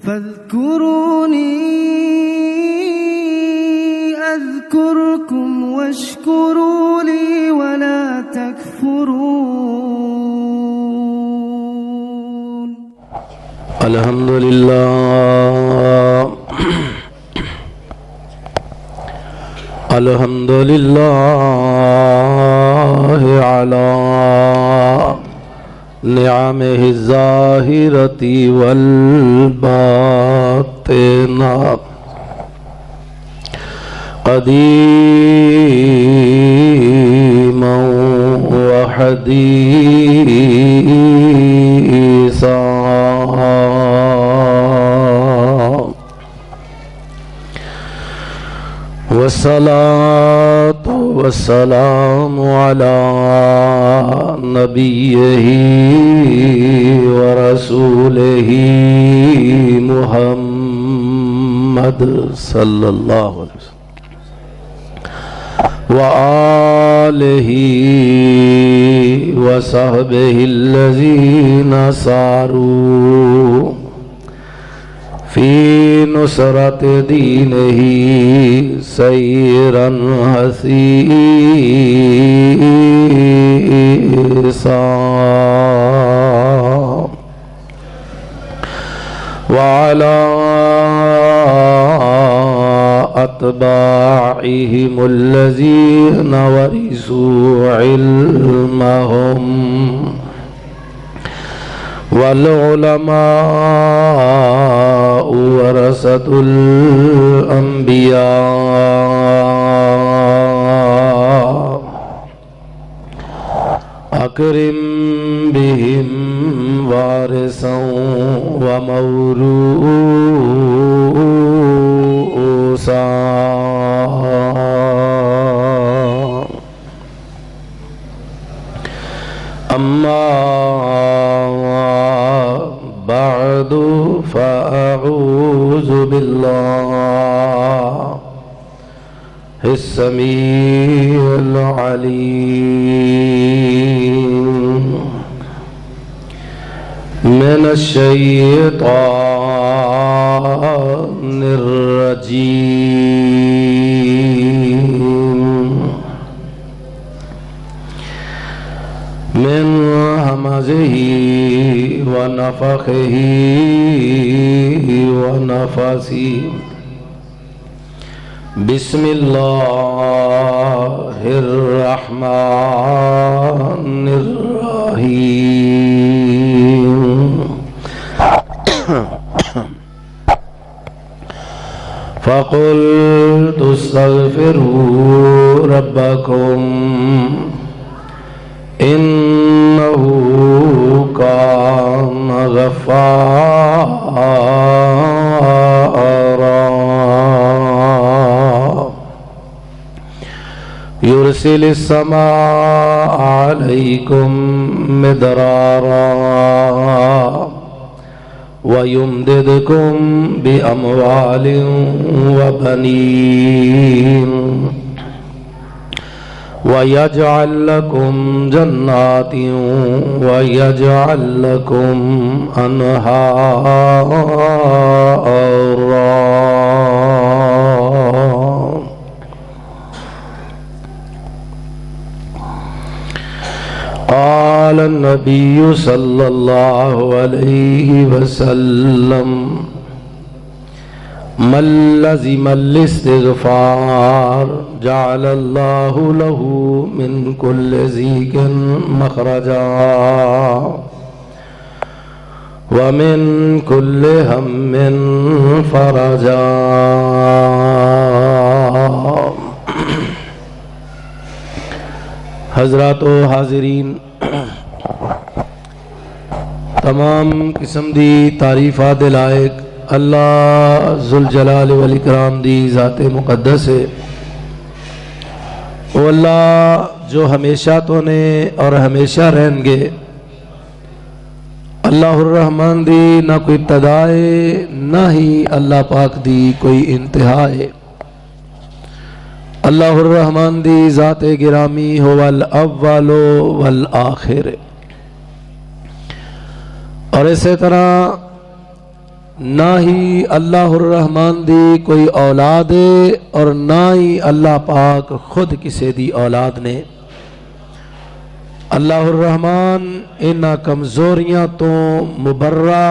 فاذكروني أذكركم واشكروا لي ولا تكفرون. الحمد لله الحمد لله على نعمه الظاهرة والباطنة قديما وحديثا والصلاة والسلام على نبيه ورسوله محمد صلى الله عليه وسلم وآله وصحبه الذين ساروا في نصرة دينه سيرا حثيثا وعلى أتباعهم الذين ورثوا علمهم والعلماء ورثة الأنبياء أكرم بهم وارثا وموروثا. أما بعد فأعوذ بالله السميع العليم من الشيطان الرجيم من همزه ونفخه ونفثه. بسم الله الرحمن الرحيم. فقلت استغفروا ربكم إنه كان غفارا يرسل السماء عليكم مدرارا ويمددكم بأموال وبنين ويجعل لكم جنات ويجعل لكم أنهارا. قال النبي صلى الله عليه وسلم من لزم الاستغفار جعل الله له من كل ضيق مخرجا ومن كل هم فرجا. حضرات و حاضرین، تمام قسم دی تعریفات دے لائق اللہ ذوالجلال والاکرام دی ذات مقدس ہے. وہ اللہ جو ہمیشہ تو نے اور ہمیشہ رہیں گے. اللہ الرحمن دی نہ کوئی ابتدا ہے نہ ہی اللہ پاک دی کوئی انتہا ہے. اللہ الرحمن دی ذات گرامی ہو الاول والآخر. اور اسی طرح نہ ہی اللہ الرحمن دی کوئی اولاد ہے اور نہ ہی اللہ پاک خود کسی دی اولاد نے۔ اللہ الرحمن ان کمزوریاں تو مبرہ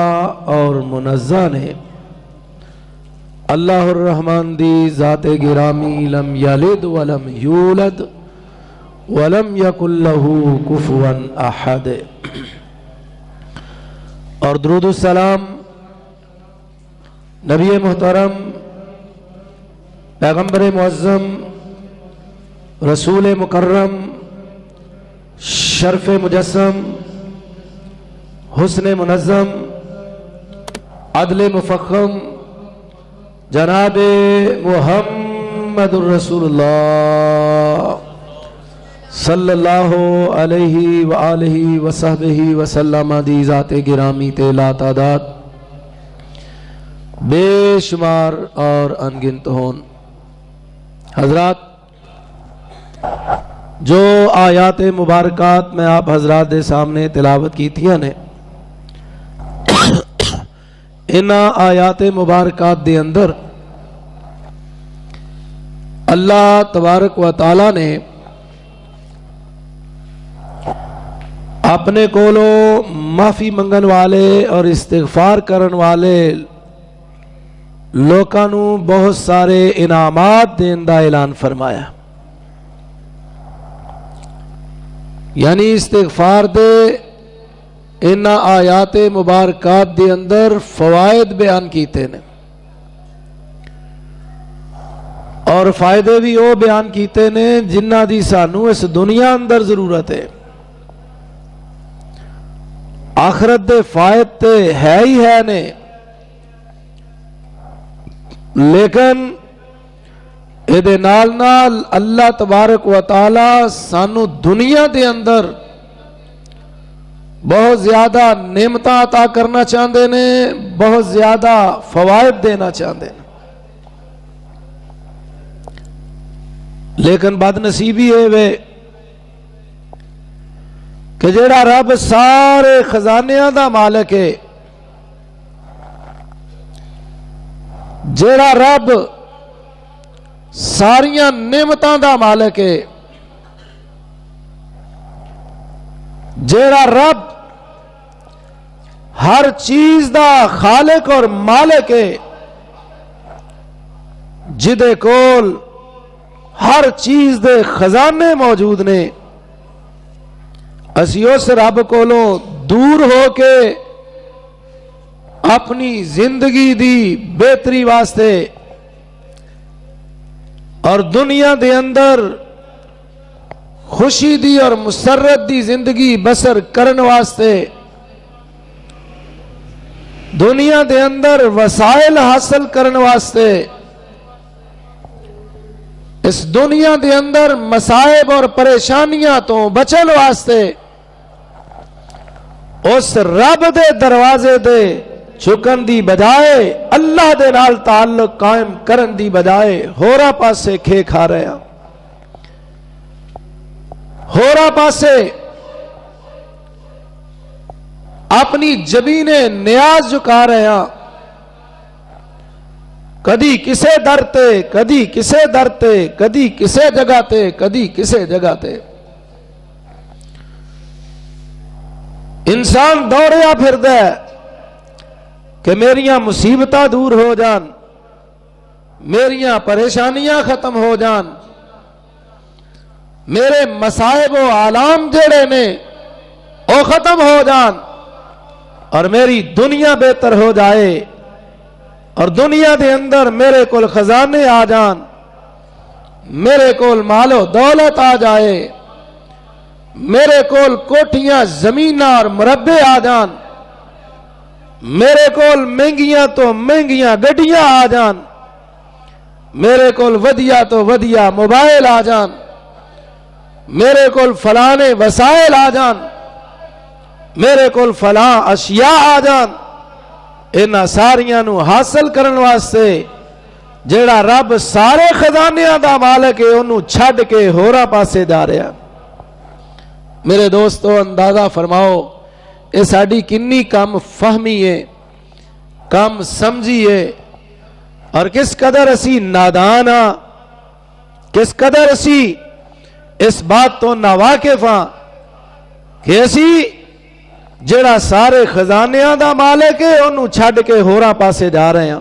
اور منزہ نے۔ اللہ الرحمن دی ذات گرامی لم یلد ولم یولد ولم یکن لہ کفوا احد۔ اور درود السلام نبی محترم پیغمبر معظم رسول مکرم شرف مجسم حسن منظم عدل مفخم جناب محمد الرسول اللہ صلی اللہ علیہ وآلہ وصحبہ وسلم دی ذات گرامی تے لا تعداد بے شمار اور انگنت ہون۔ حضرات، جو آیات مبارکات میں آپ حضرات دے سامنے تلاوت کیتیاں نے، ان آیات مبارکات دے اندر اللہ تبارک و تعالی نے اپنے کولو معافی منگن والے اور استغفار کرن والے لوکاں نو بہت سارے انعامات دین دا اعلان فرمایا۔ یعنی استغفار دے ان آیات مبارکات دے اندر فوائد بیان کیتے نے، اور فائدے بھی وہ بیان کیتے نے جنہ دی سانو اس دنیا اندر ضرورت ہے۔ آخرت دے فائد تے ہے ہی ہے نے، لیکن ایدے نال نال اللہ تبارک و تعالی سانو دنیا دے اندر بہت زیادہ نعمتاں عطا کرنا چاہتے نے، بہت زیادہ فوائد دینا چاہتے ہیں، لیکن بد نصیبی ہے وے کہ جیڑا رب سارے خزانیاں دا مالک ہے، جیڑا رب ساریاں نعمتاں دا مالک ہے، جیڑا رب ہر چیز دا خالق اور مالک ہے، جدے کول ہر چیز دے خزانے موجود نے، اسی اس رب کولوں دور ہو کے اپنی زندگی دی بہتری واسطے اور دنیا دے اندر خوشی دی اور مسرت دی زندگی بسر کرن واسطے، دنیا دے اندر وسائل حاصل کرن واسطے، اس دنیا دے اندر مصائب اور پریشانیاں تو بچن واسطے اس رب دے دروازے دے چکن دی بجائے، اللہ دے نال تعلق قائم کرن دی بجائے ہورا پاسے کھے کھا رہے ہیں، ہورا پاسے اپنی جبین نیاز جھکا رہے ہیں، کدی کسے در تے، کدی کسے در تے، کدی کسے جگہ تے، کدی کسے جگہ تے۔ انسان دوڑیا پھردا ہے کہ میریاں مصیبتاں دور ہو جان، میریاں پریشانیاں ختم ہو جان، میرے مصائب و آلام جڑے نے وہ ختم ہو جان، اور میری دنیا بہتر ہو جائے، اور دنیا دے اندر میرے کول خزانے آ جان، میرے کول مال و دولت آ جائے، میرے کول کوٹھیاں زمیناں اور مربے آ جان، میرے کول مہنگیاں تو مہنگیاں گڈیاں آ جان، میرے کول ودیا تو ودیا موبائل آ جان، میرے کول فلانے وسائل آ جان، میرے کول فلاں اشیاء آ جان، انہاں ساریاں نو حاصل کرن واسطے جیڑا رب سارے خزانیاں دا مالک ہے انہوں چھڈ کے ہورا پاسے جا رہا۔ میرے دوستو اندازہ فرماؤ یہ ساڈی کنی کم فہمی ہے کم سمجھیے اور کس قدر اسی نادان ہاں، کس قدر اسی اس بات تو ناواقف ہاں کہ اسی جڑا سارے خزانیاں دا مالک ہے انہوں چھڈ کے ہوراں پاسے جا رہے ہیں۔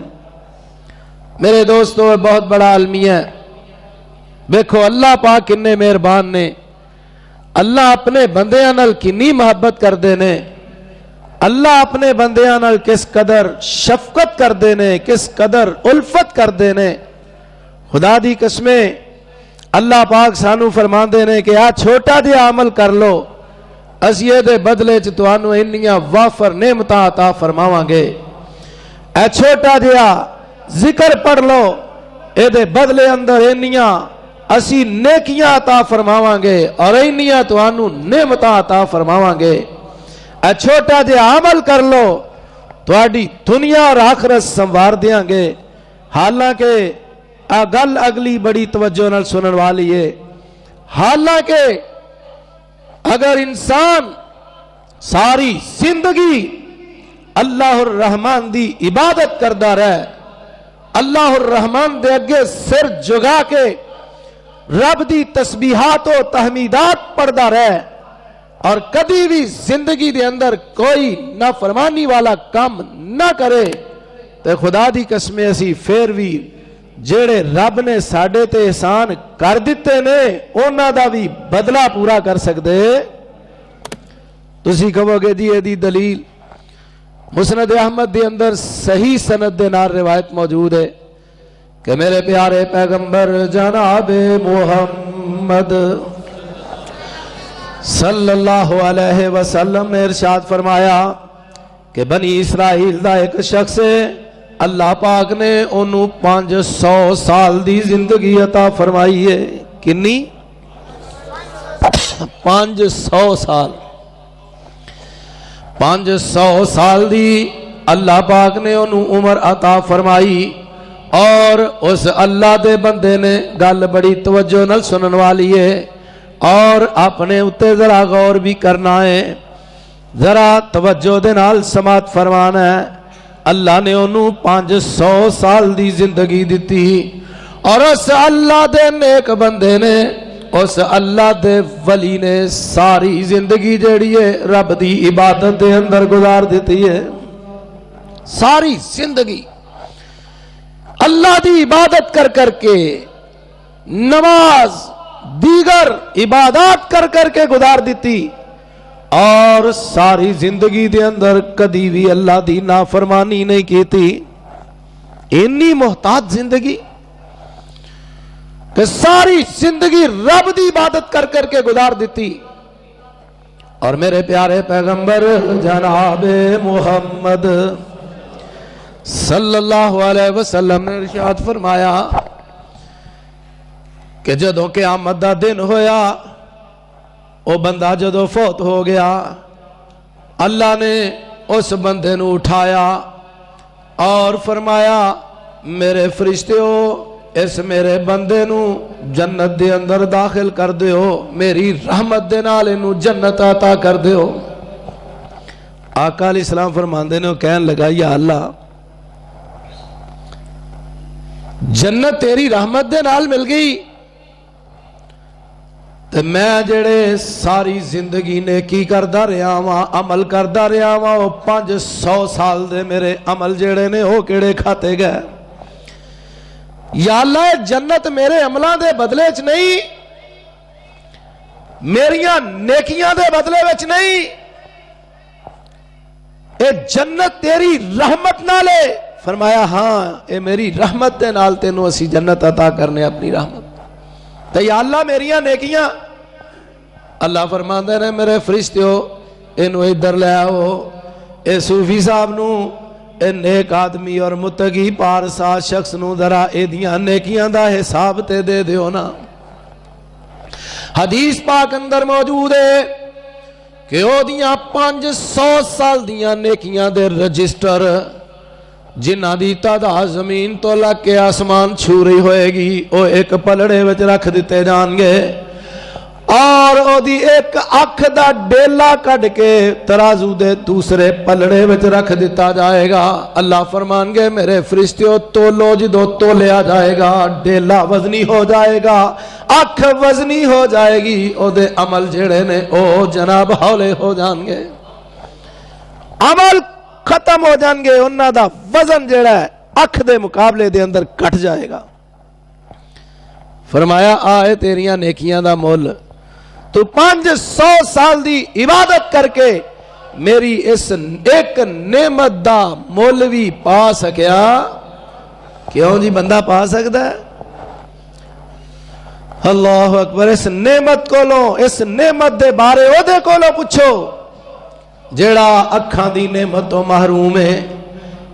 میرے دوستو بہت بڑا المیہ ہے۔ دیکھو اللہ پاک کنے مہربان نے، اللہ اپنے بندیاں نال کنی محبت کردے نے، اللہ اپنے بندیاں نال کس قدر شفقت کردے نے، کس قدر الفت کردے نے۔ خدا دی قسمیں اللہ پاک سانو فرماندے نے کہ آ چھوٹا جہا عمل کر لو، اسی دے بدلے چ تانوں انیاں وافر نعمتاں عطا فرماواں گے۔ اے چھوٹا جہا ذکر پڑھ لو، اے دے بدلے اندر انیاں اسی نیکیاں عطا فرماواں گے اور انیاں تانوں نعمتاں عطا فرماواں گے۔ اے چھوٹا جہا عمل کر لو، تہاڈی دنیا اور آخرت سنوار دیاں گے۔ حالانکہ گل اگلی بڑی توجہ نال سنن والی ہے، حالانکہ اگر انسان ساری زندگی اللہ الرحمن دی عبادت کردا رہے، اللہ الرحمن دے اگے سر جگا کے رب دی تسبیحات و تحمیدات پڑھدا رہے اور کبھی بھی زندگی دے اندر کوئی نافرمانی والا کام نہ کرے، تے خدا دی قسم اسی پھر بھی جڑے رب نے ساڈے تے احسان کر دیتے نے انہاں دا بھی بدلہ پورا کر سکدے۔ تسی کہو گے جی دی دلیل مسند احمد دے اندر صحیح سند دے نال روایت موجود ہے کہ میرے پیارے پیغمبر جناب محمد صلی اللہ علیہ وسلم نے ارشاد فرمایا کہ بنی اسرائیل دا ایک شخص ہے، اللہ پاک نے انہوں 500 سال دی زندگی عطا فرمائی ہے۔ کنی؟ 500 سال 500 سال دی اللہ پاک نے انہوں عمر عطا فرمائی، اور اس اللہ دے بندے نے گل بڑی توجہ نال سنن والی ہے اور اپنے اتے ذرا غور بھی کرنا ہے، ذرا توجہ دے نال سماعت فرمانا ہے۔ اللہ نے انہوں 500 سال دی زندگی دیتی اور اس اللہ دے نیک بندے نے، اس اللہ دے ولی نے ساری زندگی جڑی ہے رب دی عبادت دے اندر گزار دیتی ہے۔ ساری زندگی اللہ دی عبادت کر کر کے، نماز دیگر عبادات کر کر کے گزار دیتی، اور ساری زندگی دے اندر کدی بھی اللہ دی نافرمانی نہیں کیتی۔ اتنی محتاط زندگی کہ ساری زندگی رب دی عبادت کر کر کے گزار دیتی۔ اور میرے پیارے پیغمبر جناب محمد صلی اللہ علیہ وسلم نے ارشاد فرمایا کہ جدوں قیامت دا دن ہویا، او بندہ جدوں فوت ہو گیا، اللہ نے اس بندے نو اٹھایا اور فرمایا میرے فرشتیو اس میرے بندے نو جنت دے اندر داخل کر دیو، میری رحمت دے نال انو جنت عطا کر دیو۔ آقا علیہ السلام فرماندے نے کہن لگا یا اللہ جنت تیری رحمت دے نال مل گئی، تے میں جڑے ساری زندگی نیکی کردا رہا ہاں، عمل کردا رہا ہاں، وہ 500 سال دے میرے عمل جڑے نے وہ کیڑے کھاتے گئے؟ یا اللہ جنت میرے عملاں دے بدلے وچ نہیں، میریاں نیکیاں دے بدلے وچ نہیں، اے جنت تیری رحمت نال ہے۔ فرمایا ہاں اے میری رحمت دے نال تینوں اسی جنت عطا کرنے اپنی رحمت۔ تو یا اللہ میریاں نیکیاں، اللہ فرماندے نے میرے فرشتیو انہوں ادھر لے آؤ، اے صوفی صاحب نو، اے نیک آدمی اور متقی پارسا شخص نو ذرا اے دیاں نیکیاں دا حساب تے دے دیو نا۔ حدیث پاک اندر موجود ہے کہ او دیاں 500 سال دیاں نیکیاں دے رجسٹر جنہ دی تعداد زمین تو لگ کے آسمان چھو رہی ہوئے گی، او ایک پلڑے وچ رکھ دیتے جان گے، اور اور او دی ایک اکھ دا ڈیلا کڈ کے ترازو دے دوسرے پلڑے وچ رکھ دیتا جائے گا. اللہ فرمان گے میرے فرشتیو تولو جدو تولیا جائے گا ڈیلا وزنی ہو جائے گا, اکھ وزنی ہو جائے گی, او دے عمل جڑے نے او جناب ہولے ہو جان گے, عمل ختم ہو جان گے, انہاں دا وزن جڑا ہے اکھ دے مقابلے دے اندر کٹ جائے گا. فرمایا آئے تیریاں نیکیاں دا مول, تو 500 سال دی عبادت کر کے میری اس ایک نعمت دا مول بھی پا سکیا. کیوں جی بندہ پا سکتا ہے؟ اللہ اکبر. اس نعمت کو لو, اس نعمت دے بارے او دے کو لو پوچھو جیڑا اکھاں دی نعمت تو محروم ہے,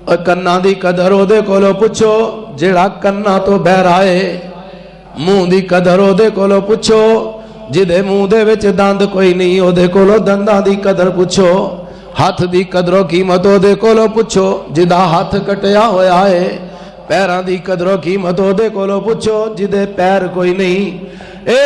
اور کناں دی قدر او دے کو لو پوچھو جیڑا کناں تو بہرائے, منہ دی قدر او دے کولو پوچھو جدے منہ دے وچ دند کوئی نہیں او دے کولو دنداں دی قدر پوچھو, ہاتھ دی قدر و قیمت او دے کولو پوچھو جدا ہاتھ کٹیا ہویا ہے, پیراں دی قدر و قیمت او دے کولو پوچھو جدے پیر کوئی نہیں. اے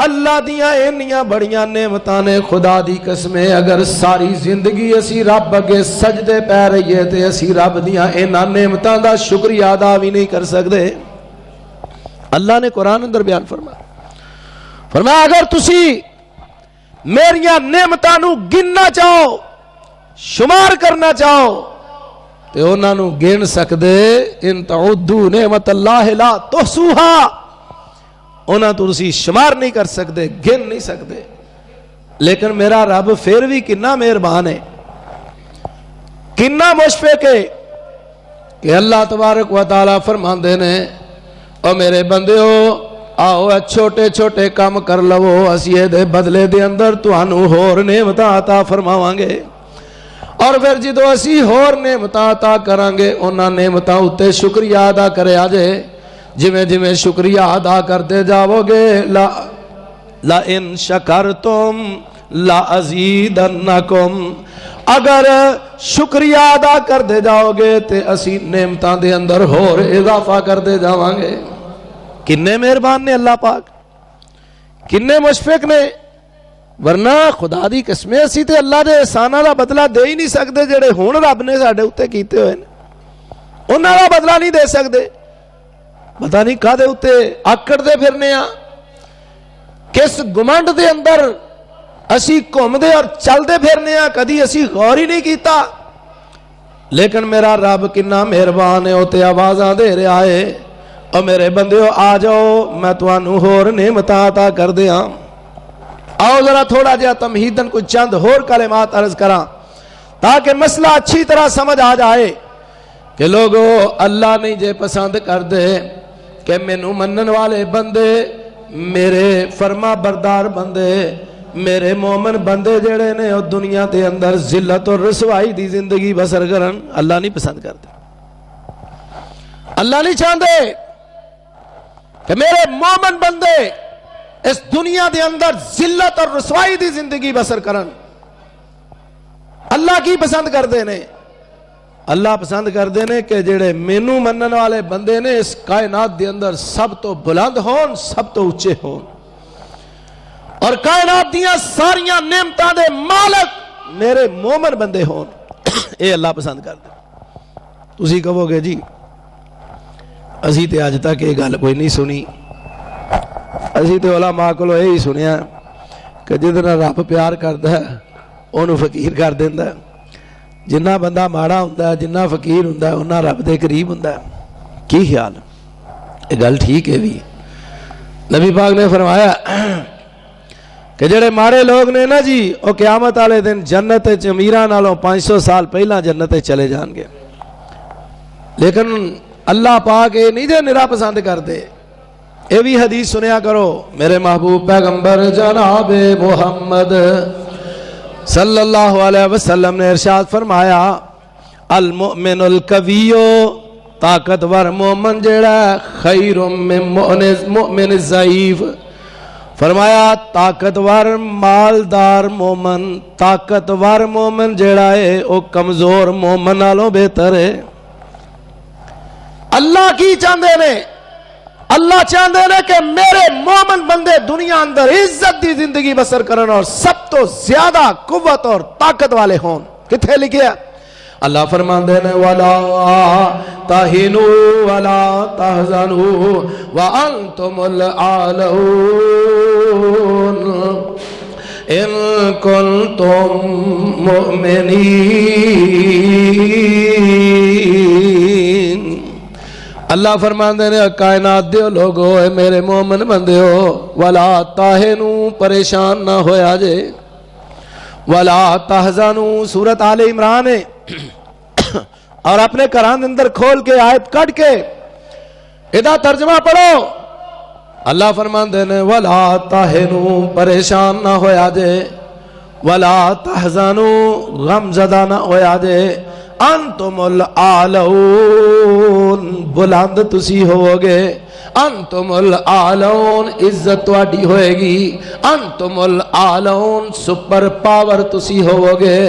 اللہ دیاں انیاں بڑیاں نعمتاں نے, خدا دی قسم اگر ساری زندگی اسی رب اگے سجدے پے رہیے تے اسی رب دیاں انہاں نعمتاں دا شکریہ ادا بھی نہیں کر سکدے. اللہ نے قرآن اندر بیان فرمایا اگر تسی میریاں نعمتاں نو گننا چاہو, شمار کرنا چاہو تے انہاں نو گن سکدے, ان تعدوا نعمت اللہ لا تحصوها, انہاں تو تسی شمار نہیں کر سکدے, گن نہیں سکدے. لیکن میرا رب پھر بھی کنا مہربان ہے, کنا مشفق ہے کہ اللہ تبارک و تعالی فرماندے نے او میرے بندیو آؤ چھوٹے چھوٹے کام کر لو, اسی دے بدلے دے اندر تانوں ہور نعمتاں عطا فرماواں گے. اور پھر جدو اسی ہور نعمتاں عطا کران گے انہاں نعمتاں اُتے شکریہ ادا کریا جے, جویں جویں شکریہ ادا کرتے جاؤ گے لا ان شکرتم لا ازیدنکم, اگر شکریہ ادا کرتے جاؤ گے تے اسی نعمتاں دے اندر ہور اضافہ کرتے جاواں گے. کنے مہربان نے اللہ پاک, کنے مشفق نے, ورنہ خدا دی قسم اسی تے اللہ دے احساناں دا بدلہ دے ہی نہیں سکدے جڑے ہن رب نے ساڈے اوتے کیتے ہوئے نے, انہاں دا بدلہ نہیں دے سکدے. پتہ نہیں کدے اوتے آکڑدے پھرنے آ, کس گمنڈ دے اندر اسی گھومدے اور چلدے پھرنے آ, کدی اسی غور ہی نہیں کیتا. لیکن میرا رب کنا مہربان ہے, او تے آوازاں دے رہا ہے اور میرے بندیو آ جاؤ میں تانوں ہور نعمتاں عطا کر دیاں. آؤ ذرا تھوڑا جہا تمہیدن کچھ چند ہور کلمات عرض کراں تاکہ مسئلہ اچھی طرح سمجھ آ جائے کہ لوگو اللہ نہیں جے پسند کر دے کہ مینوں منن والے بندے, میرے فرما بردار بندے, میرے مومن بندے جڑے نے او دنیا دے اندر ذلت اور رسوائی دی زندگی بسر کرن, اللہ نہیں پسند کرتے. اللہ نہیں چاہتے کہ میرے مومن بندے اس دنیا دے اندر ذلت اور رسوائی دی زندگی بسر کرن. اللہ کی پسند کرتے نے؟ اللہ پسند کرتے نے کہ جڑے مینوں منن والے بندے نے اس کائنات دے اندر سب تو بلند ہون, سب تو اونچے ہون, اور کائنات دیاں ساریاں نعمتاں دے مالک میرے مومن بندے ہون. اے اللہ پسند کرتے. تسی کہو گے جی اسی تے اج تک یہ گل کوئی نہیں سنی, اسی تے علماء کولوں یہی سنیا کہ جدنا رب پیار کردا ہے اونوں فقیر کر دیندا ہے, جنہ بندہ ماڑا ہوندا ہے, جنہ فقیر ہوندا ہے, اوناں رب دے قریب ہوندا ہے. کی خیال یہ گل ٹھیک ہے بھی؟ نبی پاک نے فرمایا کہ جڑے ماڑے لوگ نے نا جی وہ قیامت والے دن جنت وچ امیراں نالوں 500 سال پہلا جنت وچ چلے جان گے. لیکن اللہ پاک یہ نہیں دے نرا پسند کرتے. یہ بھی حدیث سنیا کرو, میرے محبوب پیغمبر جناب محمد صلی اللہ علیہ وسلم نے ارشاد فرمایا المؤمن القوی, طاقتور مومن جڑا خیر من مؤمن الضعیف. فرمایا طاقتور مالدار مومن, طاقتور مومن جڑا ہے وہ کمزور مومن نالوں بہتر ہے. اللہ کی چاہتے نے اللہ چاہتے ہیں کہ میرے مومن بندے دنیا اندر عزت دی زندگی بسر کرن اور سب تو زیادہ قوت اور طاقت والے ہون. کتھے لکھیا؟ اللہ فرماندے نے وَلَا تَهِنُوا وَلَا تَحْزَنُوا وَأَنْتُمُ الْأَعْلَوْنَ إِن كُنتُم مُؤْمِنِينَ. اللہ فرماندے نے کائنات دیو لوگو اے میرے مومن بندے ہو وَلَا تَهِنُوا پریشان نہ ہویا جے وَلَا تَحْزَنُوا سورۃ آل عمران ہے اور اپنے قرآن اندر کھول کے آیت کٹ کے ادا ترجمہ پڑھو. اللہ فرماندے نے وَلَا تَهِنُوا پریشان نہ ہویا جے وَلَا تَحْزَنُوا غم زدہ نہ ہویا جے انتم الاعلون بلند تسی ہوگے انتم الاعلون عزت تواڈی ہوئے گی انتم الاعلون سپر پاور تسی ہوگے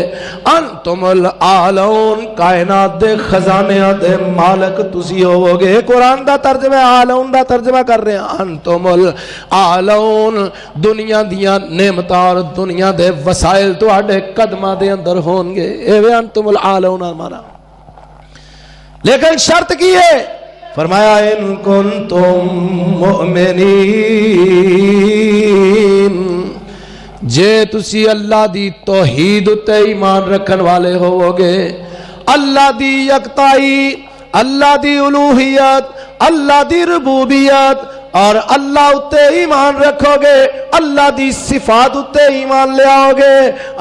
انتم الاعلون کائنات دے خزانے دے مالک تسی ہوگے. قرآن دا ترجمہ اعلون دا ترجمہ کر رہے ہیں انتم الاعلون دنیا دیاں نعمتاں اور دنیا دے وسائل تواڈے قدماں دے اندر ہون گے ایویں انتم الاعلون مانا. لیکن شرط کی ہے فرمایا ان کنتم مؤمنین جے تسی اللہ دی توحید تے ایمان رکھن والے ہوگے اللہ دی یکتائی اللہ دی الوہیت اللہ دی ربوبیت اور اللہ اتے ایمان رکھو گے اللہ دی صفات اتے ایمان لے آؤ گے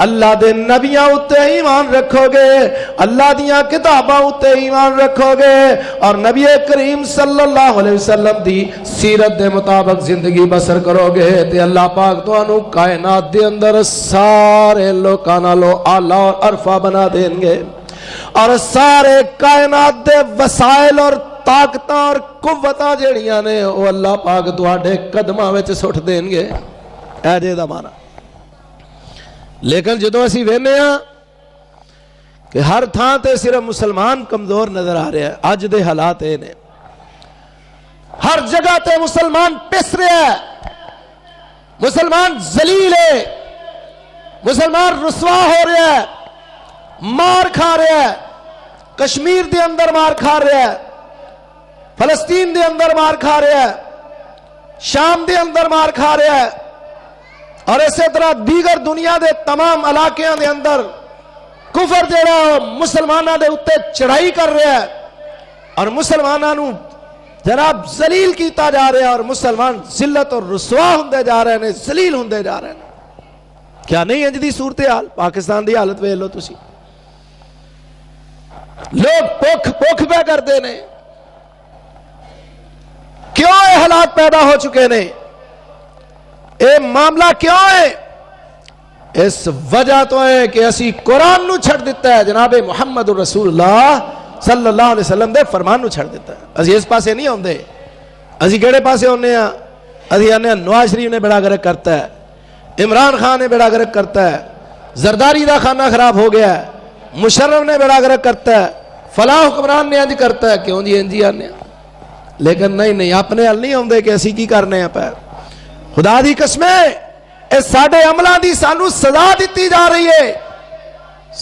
اللہ دے نبیاں اتے ایمان رکھو گے اللہ دیاں کتاباں اتے ایمان رکھو گے اور نبی کریم صلی اللہ علیہ وسلم دی سیرت دے مطابق زندگی بسر کرو گے تے اللہ پاک تانوں کائنات دے اندر سارے لوکاں نالوں اعلی اور عرفہ بنا دیں گے اور سارے کائنات دے وسائل اور طاقتاں اور قوتاں جڑیاں نے وہ اللہ پاک تواڈے قدماں وچ سٹ دین گے. اے جے دا مانا. لیکن جدوں اسی وینے ہاں کہ ہر تھاں تے صرف مسلمان کمزور نظر آ رہا ہے اج دے حالات اے نے ہر جگہ تے مسلمان پس رہا ہے مسلمان ذلیل ہے مسلمان رسوا ہو رہا ہے مار کھا رہا ہے کشمیر دے اندر مار کھا رہا ہے فلسطین دے اندر مار کھا رہا ہے شام دے اندر مار کھا رہا ہے اور اسی طرح دیگر دنیا دے تمام علاقیاں دے اندر کفر جڑا مسلماناں دے اتے چڑھائی کر رہا ہے اور مسلماناں نو جناب ذلیل کیتا جا رہا ہے اور مسلمان ذلت اور رسوا ہوندے جا رہے ہیں ذلیل ہوندے جا رہے ہیں. کیا نہیں انج دی صورتحال پاکستان دی حالت ویکھ لو تسی لوگ پوکھ پہ کردے نے کیوں یہ حالات پیدا ہو چکے نے اے معاملہ کیوں ہے اس وجہ تو ہے کہ اسی قرآن نو چھڑ دیتا ہے جناب محمد رسول اللہ صلی اللہ علیہ وسلم دے فرمان نو چھڑ دیتا ہے اسی اس پاسے نہیں ہوندے اسی کیڑے پاسے ہونے ہیں اسی آنے نواز شریف نے بیڑا گرک کرتا ہے عمران خان نے بیڑا گرک کرتا ہے زرداری دا خانہ خراب ہو گیا ہے مشرف نے بیڑا گرک کرتا ہے فلاں حکمران نے انج کرتا ہے کیوں جی انجی آنے لیکن نہیں اپنے حل نہیں ہوندے کہ اسی کی کرنے ہیں پیر خدا دی قسمیں اے ساڑھے عملہ دی سانو سزا دیتی جا رہی ہے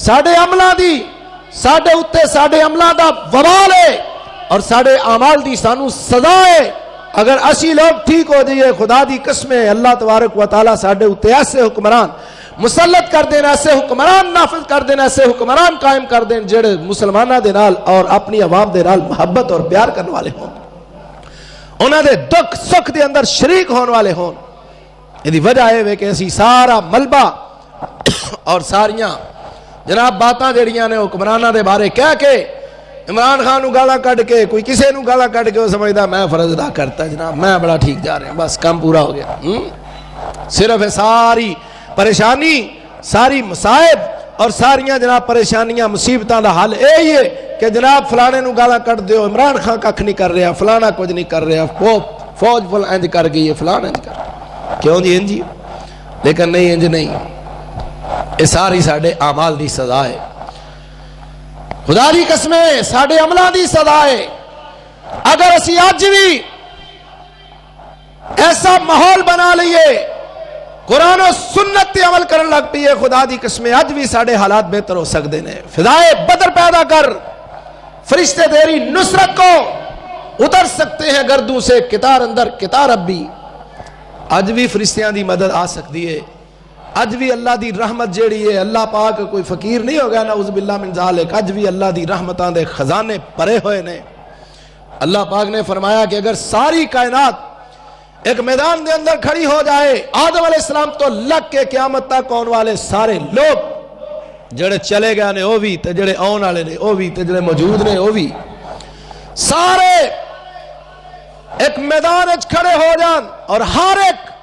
ساڑھے عملہ دی ساڑھے اتے ساڑھے عملہ دا وبال ہے اور ساڑھے اعمال دی سانو سزا ہے اگر اسی لوگ ٹھیک ہو جائے خدا دی قسمیں اللہ تبارک و تعالیٰ ساڑھے اتے ایسے حکمران مسلط کر دینا ایسے حکمران نافذ کر دینا ایسے حکمران قائم کر دینا جڑے مسلمانہ دے نال اور اپنی عوام دے نال محبت اور پیار کرنے والے ہوں انہاں دے دکھ سکھ دے اندر شریک ہون والے ہون یہ وجہ ہے کہ اسی سارا ملبہ اور ساریاں جناب باتاں جڑیاں نے حکمرانہ دے بارے کہہ کے عمران خان نو گالا کٹ کے کوئی کسے نو گالا کٹ کے وہ سمجھدا میں فرض ادا کرتا جناب میں بڑا ٹھیک جا رہا ہوں بس کام پورا ہو گیا صرف ہے ساری پریشانی ساری مصائب اور ساریاں جناب پریشانیاں مصیبتاں دا حل یہی ہے کہ جناب فلانے نو گالا کٹ دیو عمران خان ککھ نہیں کر رہا فلانا کچھ نہیں کر رہا فوج فل انج کر گئی ہے فلانا انج کر کیوں جی انج لیکن نہیں انج نہیں یہ ساری ساڑھے اعمال دی سزا ہے خدا دی قسمیں ساڑھے عملہ دی سزا ہے اگر اسی آج بھی ایسا ماحول بنا لیے قرآن و سنت تے عمل کرن لگ پیے خدا دی قسم اج بھی ساڑے حالات بہتر ہو سکتے ہیں فضائے بدر پیدا کر فرشتے تیری نصرت کو اتر سکتے ہیں گردوں سے کتار اندر کتار اب بھی اج بھی فرشتیاں دی مدد آ سکتی ہے اج بھی اللہ دی رحمت جیڑی ہے اللہ پاک کوئی فقیر نہیں ہو گیا نعوذ باللہ من ذالک اج بھی اللہ دی رحمتاں دے خزانے پرے ہوئے نے اللہ پاک نے فرمایا کہ اگر ساری کائنات ایک میدان دے اندر کھڑی ہو جائے آدم علیہ السلام تو لگ کے قیامت تک آن والے سارے لوگ جڑے چلے گئے نے وہ بھی تے جڑے آن والے نے وہ بھی تے جڑے موجود نے وہ بھی سارے ایک میدان اچ کھڑے ہو جان اور ہر ایک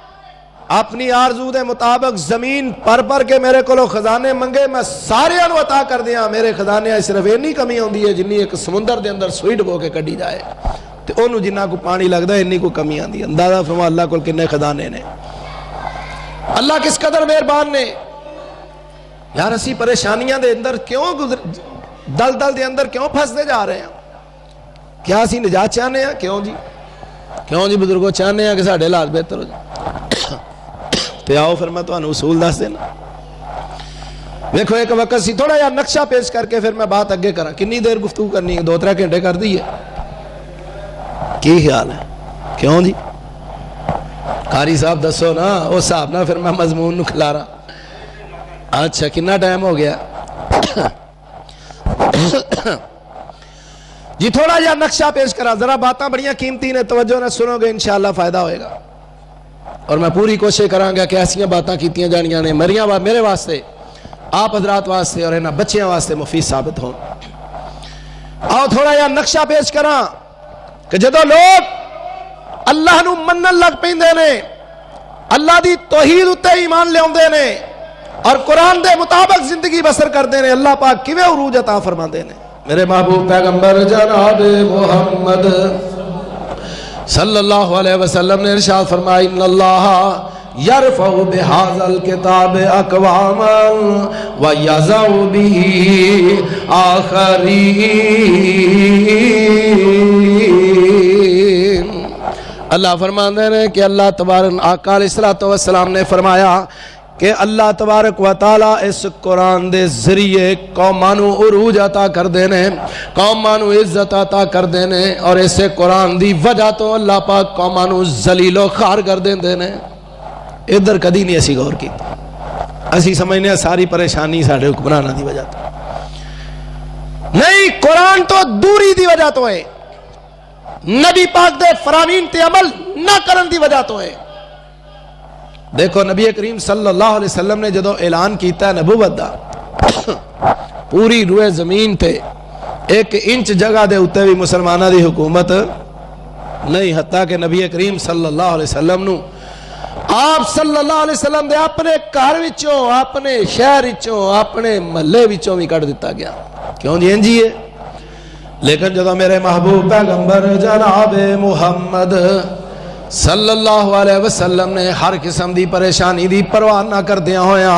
اپنی آرزو دے مطابق زمین پر کے میرے کو خزانے منگے میں سارے انو عطا کر دیا میرے خزانے صرف اینی کمی ہوندی ہے جنی ایک سمندر دے اندر سوئی ڈبو کے کڈی جائے تے انہوں جنہ کو پانی لگتا ہے انی کو کمی آندی ہے اندازہ فرما اللہ کو کنے خزانے نے اللہ کس قدر مہربان نے یار اسی پریشانیاں دے اندر کیوں دل دے اندر کیوں پھنستے جا رہے ہیں کیا اسی نجات چاہنے ہیں کیوں جی بزرگوں چاہنے ہیں کہ ساڑھے حالات بہتر ہو جائے تے آؤ پھر میں تو انہوں اصول دس دینا دیکھو ایک وقت سی تھوڑا یا نقشہ پیش کر کے پھر میں بات اگے کرا کنی دیر گفتگو کرنی ہے 2-3 گھنٹے کر دی ہے کی خیال ہے کیوں جی قاری صاحب دسو نا اس صاحب نا پھر میں مضمون نو کھلا رہا اچھا کنا ٹائم ہو گیا جی تھوڑا یا نقشہ پیش کرا ذرا باتاں بڑیاں قیمتی نے توجہ نہ سنو گے انشاءاللہ فائدہ ہوئے گا اور میں پوری کوشش کروں گا کہ ایسیاں باتاں کیتیاں جانیاں نے میرے واسطے آپ حضرات واسطے اور انہاں بچیاں واسطے مفید ثابت ہوں آؤ تھوڑا یا نقشہ پیش کراں کہ جدو لوگ اللہ نو منن لگ پیندے نے اللہ دی توحید اتے ایمان لے اوندے نے اور قرآن دے مطابق زندگی بسر کردے نے اللہ پاک کیویں عروج عطا فرماندے نے میرے محبوب پیغمبر جناب محمد صلی اللہ علیہ وسلم نے ارشاد فرمایا ان اللہ یرفع بہذا الکتاب اقواما ویضع به آخرین اللہ فرماندے نے کہ اللہ تبارک آقا علیہ السلام نے فرمایا کہ اللہ تبارک و تعالی اس قرآن دے ذریعے قومانو عروج عطا کر دینے قومانو عزت عطا کر دینے اور اسے قرآن دی وجہ تو اللہ پاک قومانو ذلیل و خار کر دینے ادھر کدی نہیں ایسی غور کی اسی سمجھنے ہیں ساری پریشانی ساڑھے حکمرانہ دی وجہ تو نہیں قرآن تو دوری دی وجہ تو ہے نبی پاک دے فرامین تے عمل نہ کرن دی وجہ تو ہے دیکھو نبی کریم صلی اللہ علیہ وسلم نے جدو اعلان کیتا ہے نبوت دا پوری روئے زمین تے 1 انچ جگہ دے اتے بھی مسلمانہ دی حکومت نہیں حتیٰ کہ نبی کریم صلی اللہ علیہ وسلم نو آپ صلی اللہ علیہ وسلم دے اپنے گھر وچوں اپنے شہر وچوں اپنے محلے وچوں بھی کٹ دیتا گیا کیوں جی انجی ہے لیکن جدو میرے محبوب پیغمبر جناب محمد صلی اللہ علیہ وسلم نے ہر قسم دی پریشانی دی پرواہ نہ کر دیا ہویا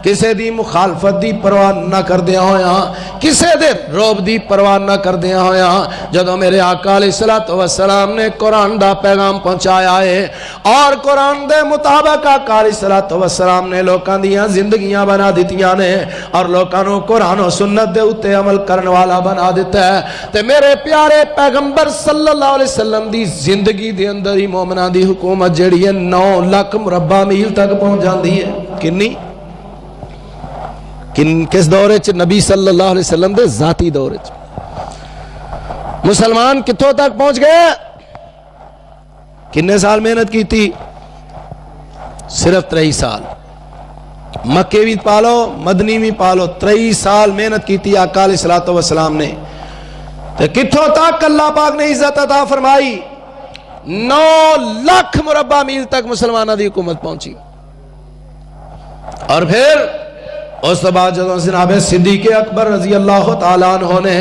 کسے دی مخالفت دی پرواہ نہ کر دیا ہویا کسے دے روب دی پرواہ نہ کر دیا ہویا جدو میرے آقا علیہ السلام نے قرآن دا پیغام پہنچایا ہے اور قرآن دے مطابق آقا علیہ السلام نے لوکاں دیاں زندگیاں بنا دیتیاں نے اور لوکاں نو قرآن و سنت دے اتے عمل کرن والا بنا دیتا ہے تے میرے پیارے پیغمبر صلی اللہ علیہ وسلم دی زندگی دے اندر ہی مومنہ دی حکومت جڑی ہے 9 لاکھ مربع میل تک پہنچ جاندی ہے کنی کس دورے چ نبی صلی اللہ علیہ وسلم دے ذاتی دورے چ مسلمان کتھوں تک پہنچ گئے کنے سال محنت کی تھی صرف 23 سال مکے بھی پالو مدنی بھی پالو 23 سال محنت کی تھی آقا علیہ السلام نے تو کتھوں تک اللہ پاک نے عزت عطا فرمائی 9 لاکھ مربع میل تک مسلمانہ دی حکومت پہنچی اور پھر اس تو بعد جدوں جناب صدیق اکبر رضی اللہ تعالیٰ عنہ نے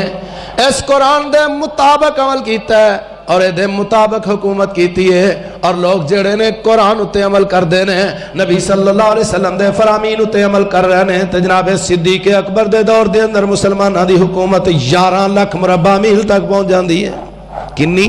اس قرآن دے مطابق عمل کیتا ہے اور دے مطابق حکومت کیتی ہے اور لوگ جڑے نے قرآن اتے عمل کر دینے نبی صلی اللہ علیہ وسلم دے فرامین اتے عمل کر رہے ہیں جناب صدیق اکبر دے دور دے اندر مسلمانہ دی حکومت 11 لاکھ مربع میل تک پہنچ جاندی ہے کنی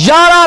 11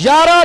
11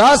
10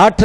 8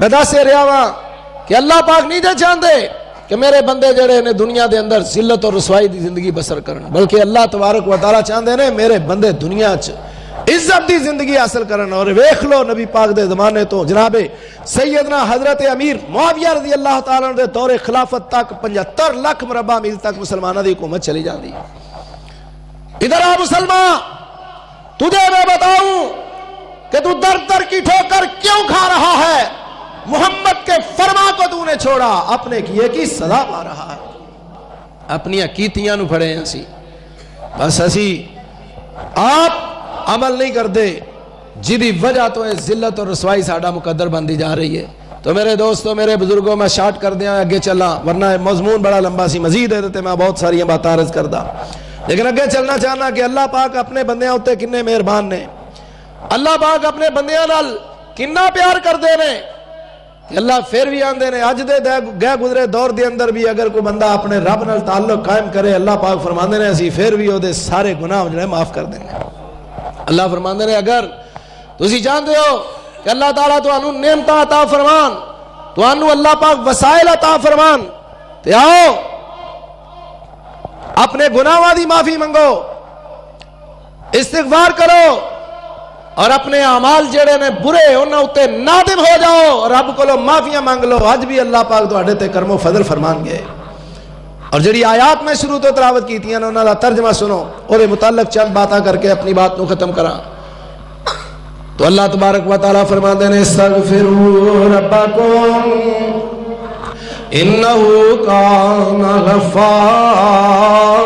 میں دس رہا ہاں کہ اللہ پاک نہیں دے چاہتے کہ میرے بندے جڑے نے دنیا دے اندر ذلت اور رسوائی دی زندگی بسر کرن، بلکہ اللہ تبارک و تعالی چاہتے نے میرے بندے دنیا چ عزت دی زندگی حاصل کرن۔ اور ویکھ لو نبی پاک دے زمانے تو جناب سیدنا حضرت امیر معاویہ رضی اللہ تعالیٰ عنہ دے دور خلافت تک 75 لاکھ مربع میل تک مسلمانوں دی حکومت چلی جاندی۔ ادھر آ مسلمان، تجھے میں بتاؤں کہ تو در در کی ٹھوکر کیوں کھا رہا ہے؟ محمد کے فرما کو تو نے چھوڑا، اپنے کیے کی سزا پا رہا ہے۔ اپنی کیتیاں نو پھڑے ہیں سی، بس اسی آپ عمل نہیں کرتے جدی وجہ تو ذلت اور رسوائی ساڈا مقدر بندی جا رہی ہے۔ تو میرے دوستوں، میرے بزرگوں، میں شارٹ کر دیا اگے چلا، ورنہ مضمون بڑا لمبا سی، مزید ہے تے میں بہت ساری باتیں عرض کردا، لیکن اگے چلنا چاہنا کہ اللہ پاک اپنے بندیاں ہوتے کنے مہربان نے، اللہ پاک اپنے بندیاں نال کنا پیار کر دے نے کہ اللہ پھر بھی آندے نے اج دے گئے گزرے دور دے اندر بھی اگر کوئی بندہ اپنے رب نال تعلق قائم کرے، اللہ پاک فرماندے نے اسی پھر بھی او دے سارے گناہ جڑے معاف کر دیں گے۔ اللہ فرماندے نے اگر تسی جانتے ہو کہ اللہ تعالیٰ تو انہوں نعمتاں عطا فرمان، تو انہوں اللہ پاک وسائل عطا فرمان، تے آؤ اپنے گناہاں دی معافی منگو، استغفار کرو، اور اپنے اعمال جڑے نے برے انہاں اتے نادم ہو جاؤ، رب کولو معافیاں مانگ لو، اج بھی اللہ پاک تواڈے تے کرم و فضل فرمان گے۔ اور جڑی آیات میں شروع تو تلاوت کیتیاں نے انہاں دا ترجمہ سنو، اور متعلق چند باتاں کر کے اپنی بات کو ختم کراں۔ تو اللہ تبارک و تعالی فرماتے ہیں استغفروا ربکم انہ کان غفارا،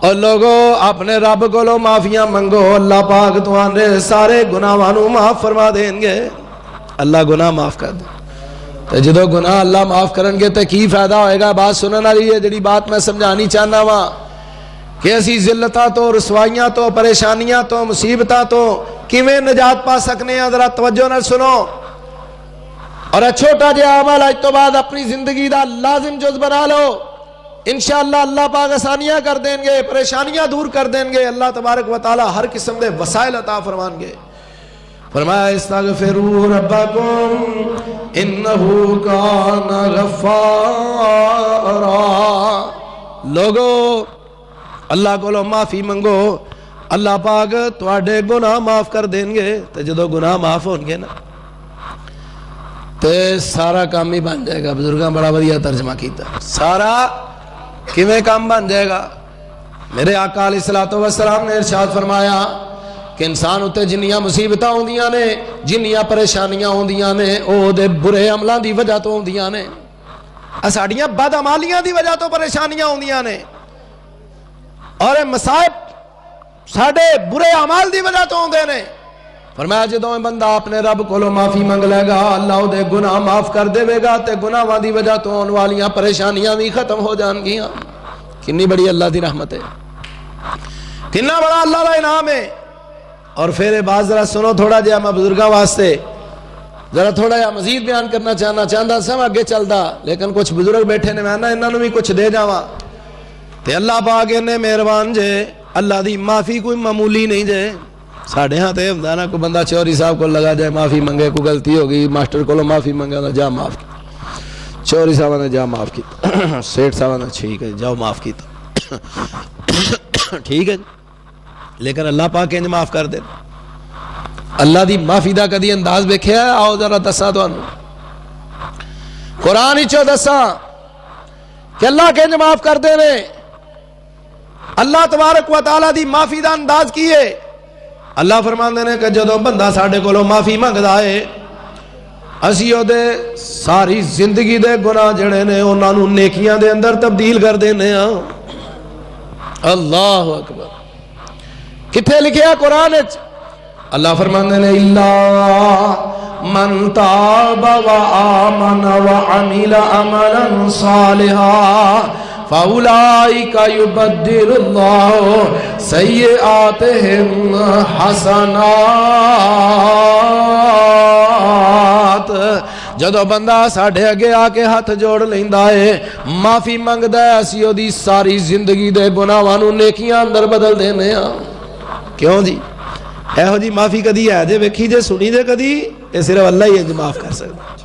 اور لوگو اپنے رب کو لو معافیاں منگو، اللہ پاک توانے سارے گناہاں نو معاف فرما دیں گے۔ اللہ گناہ معاف کر دے، تو جدو گناہ اللہ معاف کرن گے تو کی فائدہ ہوئے گا؟ بات سنن والی ہے، جڑی بات میں سمجھانی چاہنا وا کہ اسی ذلتاں تو، رسوائیاں تو، پریشانیاں تو، مصیبتاں تو کیویں نجات پا سکنے ہیں، ذرا توجہ نال سنو۔ اور چھوٹا جہا عمل اج تو بعد اپنی زندگی دا لازم جز بنا لو، انشاءاللہ اللہ پاک آسانیاں کر دیں گے، پریشانیاں دور کر دیں گے، اللہ تبارک و تعالی ہر قسم دے وسائل عطا فرمان گے۔ فرمایا استغفروا ربکم انہو کان غفارا، لوگو اللہ کو لو معافی منگو، اللہ پاک تواڈے گناہ معاف کر دیں گے۔ تو جدو گناہ معاف ہون گے نا تے سارا کام ہی بن جائے گا۔ بزرگاں بڑا ودیا ترجمہ کیتا، سارا کیویں کام بن جائے گا؟ میرے آقا علیہ الصلوۃ والسلام نے ارشاد فرمایا کہ انسان اتے جنیاں مصیبتاں ہوندیاں نے، جنیاں پریشانیاں ہوندیاں نے، او دے برے عملاں دی وجہ تو ہوندیاں نے، ساڈیاں بد عمالیاں دی وجہ تو پریشانیاں ہوندیاں نے، اور مصائب ساڈے برے اعمال دی وجہ تو ہوندے نے۔ فرمایا جدوں بندہ اپنے رب کولوں معافی منگ لے گا، اللہ او دے گناہ معاف کر دے گا، تے گناہاں دی وجہ تو ہون والیاں پریشانیاں بھی ختم ہو جان گیاں۔ کنی بڑی اللہ دی رحمت ہے، کنا بڑا اللہ دا انعام ہے۔ اور پھر بات ذرا سنو تھوڑا جہا، میں بزرگاں واسطے ذرا تھوڑا جہا مزید بیان کرنا چاہتا سا، میں اگے چلدا، لیکن کچھ بزرگ بیٹھے نے، میں نا انہاں نوں بھی کچھ دے جاواں۔ تے اللہ پاک نے مہربان جے، اللہ دی معافی کوئی معمولی نہیں جے۔ ساڈے ہاں تے ہوندا نا، کوئی بندہ چوری صاحب کو لگا جائے معافی منگے، کوئی غلطی ہو گئی ماسٹر کو معافی منگا، جا معاف کی، چوری صاحب نے جا معاف کیتا، سیٹھ صاحب نے ٹھیک ہے جاؤ معاف کیتا، ٹھیک ہے، لیکن اللہ پاک انج معاف کر دے۔ اللہ دی معافی دا کدی انداز ویکھیا؟ آؤ ذرا دساں تانوں، قرآن وچوں دساں کہ اللہ کنج معاف کر دے نے۔ اللہ تبارک و تعالی دی معافی دا انداز کی ہے؟ اللہ فرماندے نے کہ جدوں بندہ ساڈے کولوں معافی منگدا ہے، اسی او دے ساری زندگی دے گناہ جڑے نے انہاں نوں نیکیاں دے اندر تبدیل کر دینے ہاں۔ اللہ اکبر، کتھے لکھیا قرآن وچ؟ اللہ فرماندے نے الا من تاب وآمن وعمل عملا صالحا فاولئک یبدل اللہ سیئاتہم حسنات۔ جدو بندہ ساڈے اگے آ کے ہاتھ جوڑ لیندا ہے، معافی منگدا ہے، اسی او دی ساری زندگی دے گناہاں نوں نیکیاں اندر بدل دینے ہاں۔ کیوں جی؟ ਇਹੋ ਜੀ ਮਾਫੀ ਕਦੀ ਹੈ ਜੇ ਵੇਖੀ ਜੇ ਸੁਣੀ ਜੇ ਕਦੀ, ਇਹ ਸਿਰਫ ਅੱਲਾ ਹੀ ਇੰਜ ਮਾਫ ਕਰ ਸਕਦਾ।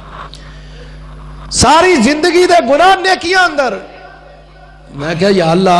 ਸਾਰੀ ਜ਼ਿੰਦਗੀ ਦੇ ਗੁਨਾਹ ਨੇਕੀਆਂ ਅੰਦਰ, ਮੈਂ ਕਿਹਾ ਯਾ ਅੱਲਾ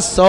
100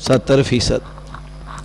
70%।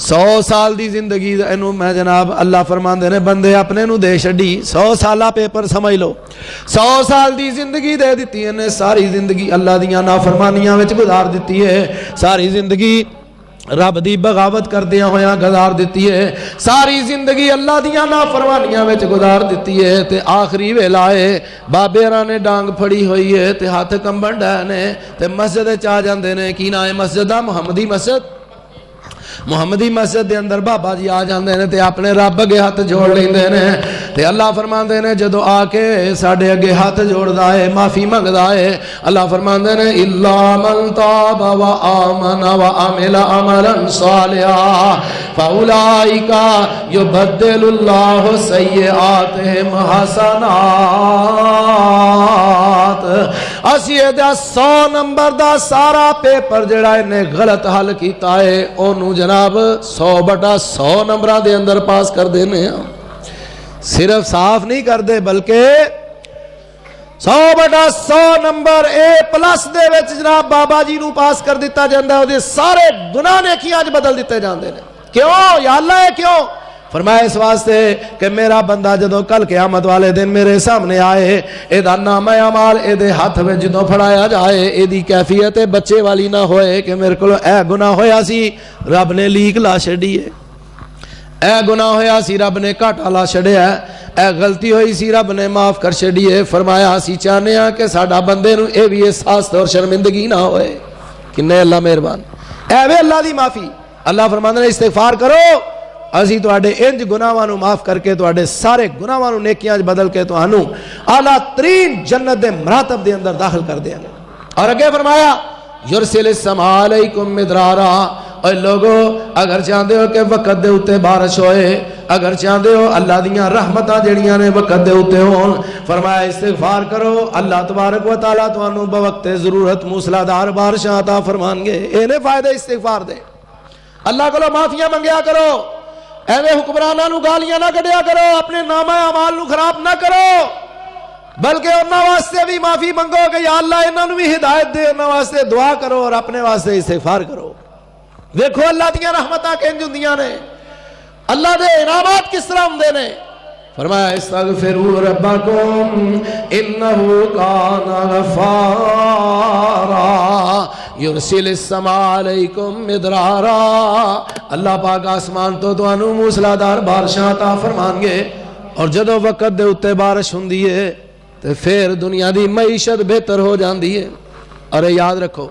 100 سال دی زندگی اینو میں جناب اللہ فرماندے نے بندے اپنے نو دے چھڈی 100 سالہ پیپر سمجھ لو 100 سال دی زندگی دے دیتی ہے نے ساری زندگی اللہ دیاں نافرمانیاں وچ گزار دیتی ہے ساری زندگی رب دی بغاوت کردیاں ہویاں گزار دیتی ہے ساری زندگی اللہ دیاں نافرمانیاں وچ گزار دیتی ہے تے آخری ویلا ہے بابیراں نے ڈانگ پھڑی ہوئی ہے تے ہاتھ کمبن ڈے نے تے مسجد وچ آ جاندے نے کی نام ہے مسجد دا محمدی مسجد دے اندر بابا جی آ جاندے نے تے اپنے رب اگے ہاتھ جوڑ لیندے نے تے اللہ فرماندے نے جدو آ کے ساڈے اگے ہاتھ جوڑدا ہے معافی منگدا ہے اللہ فرماندے نے الا من تاب و آمن و عمل عملا صالحا فاولئک یبدل اللہ سیئاتہم حسنات اسی دا 100 نمبر دا سارا پیپر جڑا نے غلط حل کیتا ہے اونوں جناب 100/100 نمبراں دے اندر پاس کر دینے ہیں صرف صاف نہیں کر دے بلکہ 100/100 نمبر A+ دے وچ جناب بابا جی نو پاس کر دیتا جاندا ہے او سارے گناہ نیکیاں وچ بدل دیتے جاندے نے کیوں یا اللہ ہے کیوں فرمایا اس واسطے کہ میرا بندہ جدو کل قیامت والے دن میرے سامنے آئے اے دا نامہ اعمال اے دے ہاتھ میں جدو پھڑایا جائے اے دی کیفیت بچے والی نہ ہوئے کہ میرے کو اے گناہ ہویا سی رب نے لیک لا چھڑی ہے اے گناہ ہویا سی رب نے کاٹا لا چھڑیا اے غلطی ہوئی سی رب نے معاف کر چھڑی ہے فرمایا اسی چاہنے ہاں کہ ساڈا بندے نو اے بھی احساس اور شرمندگی نہ ہوئے کنے اللہ مہربان اے وے اللہ دی معافی اللہ فرماندے نے استغفار کرو اسی تواڈے انج گناہاں نو معاف کر کے تواڈے سارے گناہاں نو نیکیاں وچ بدل کے تانوں اعلی ترین جنت دے مراتب دے اندر داخل کر دیاں گے اور اگے فرمایا یرسل السماء علیکم مدرارا اے لوگو اگر چاہندے ہو کہ وقت دے اوتے بارش ہوئے اگر چاہندے ہو اللہ دیاں رحمتاں جڑیاں نے وقت دے اوتے ہون فرمایا استغفار کرو اللہ تبارک و تعالی تانوں بوقت ضرورت موسلادھار بارشاں عطا فرمان گے اینے فائدے استغفار دے اللہ کولوں معافیاں منگیا کرو ایویں حکمراناں نو گالیاں نہ کڈیا کرو اپنے نامہ اعمال نو خراب نہ کرو بلکہ انہاں واسطے بھی معافی منگو کہ یا اللہ انہاں نو بھی ہدایت دے انہاں واسطے دعا کرو اور اپنے واسطے استغفار کرو دیکھو اللہ دیاں رحمتاں کنج ہوندیاں نے اللہ دے انعامات کس طرح ہوندے نے فرمایا استغفروا ربکم انہ کان غفارا یرسل السماء علیکم مدرارا اللہ پاک آسمان تو تانوں موسلادھار بارشاں عطا فرمان گے اور جدو وقت دے اوتے بارش ہوندی ہے تے پھر دنیا دی معیشت بہتر ہو جاندی ہے اور یاد رکھو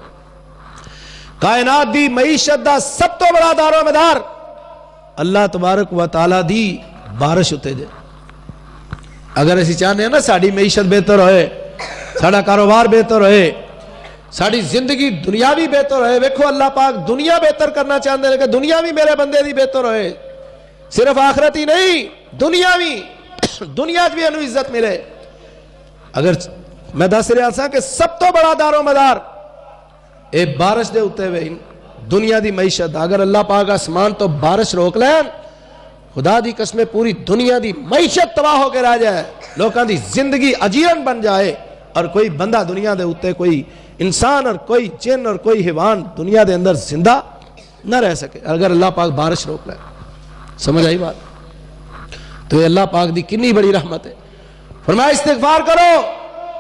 کائنات دی معیشت دا سب تو بڑا دار و مدار اللہ تبارک و تعالی دی بارش ہوتے جے اگر اسی چاہنے ہیں نا ساڑی معیشت بہتر ہوئے ساڑا کاروبار بہتر ہوئے ساڑی زندگی دنیاوی بہتر ہوئے ویکھو اللہ پاک دنیا بہتر کرنا چاہتے ہیں کہ دنیاوی میرے بندے دی بہتر ہوئے صرف آخرتی نہیں دنیاوی دنیا بھی انہوں عزت ملے اگر میں دس رہا سا کہ سب تو بڑا دار و مدار اے بارش دے ہوتے ہوئے دنیا دی معیشت اگر اللہ پاک آسمان تو بارش روک لین خدا دی قسم پوری دنیا دی معیشت تباہ ہو کے رہ جائے لوکاں دی زندگی اجیرن بن جائے اور کوئی بندہ دنیا دے ہوتے کوئی انسان اور کوئی جن اور کوئی حیوان دنیا دے اندر زندہ نہ رہ سکے اگر اللہ پاک بارش روک لے سمجھ آئی بات تو یہ اللہ پاک دی کنی بڑی رحمت ہے فرمایا استغفار کرو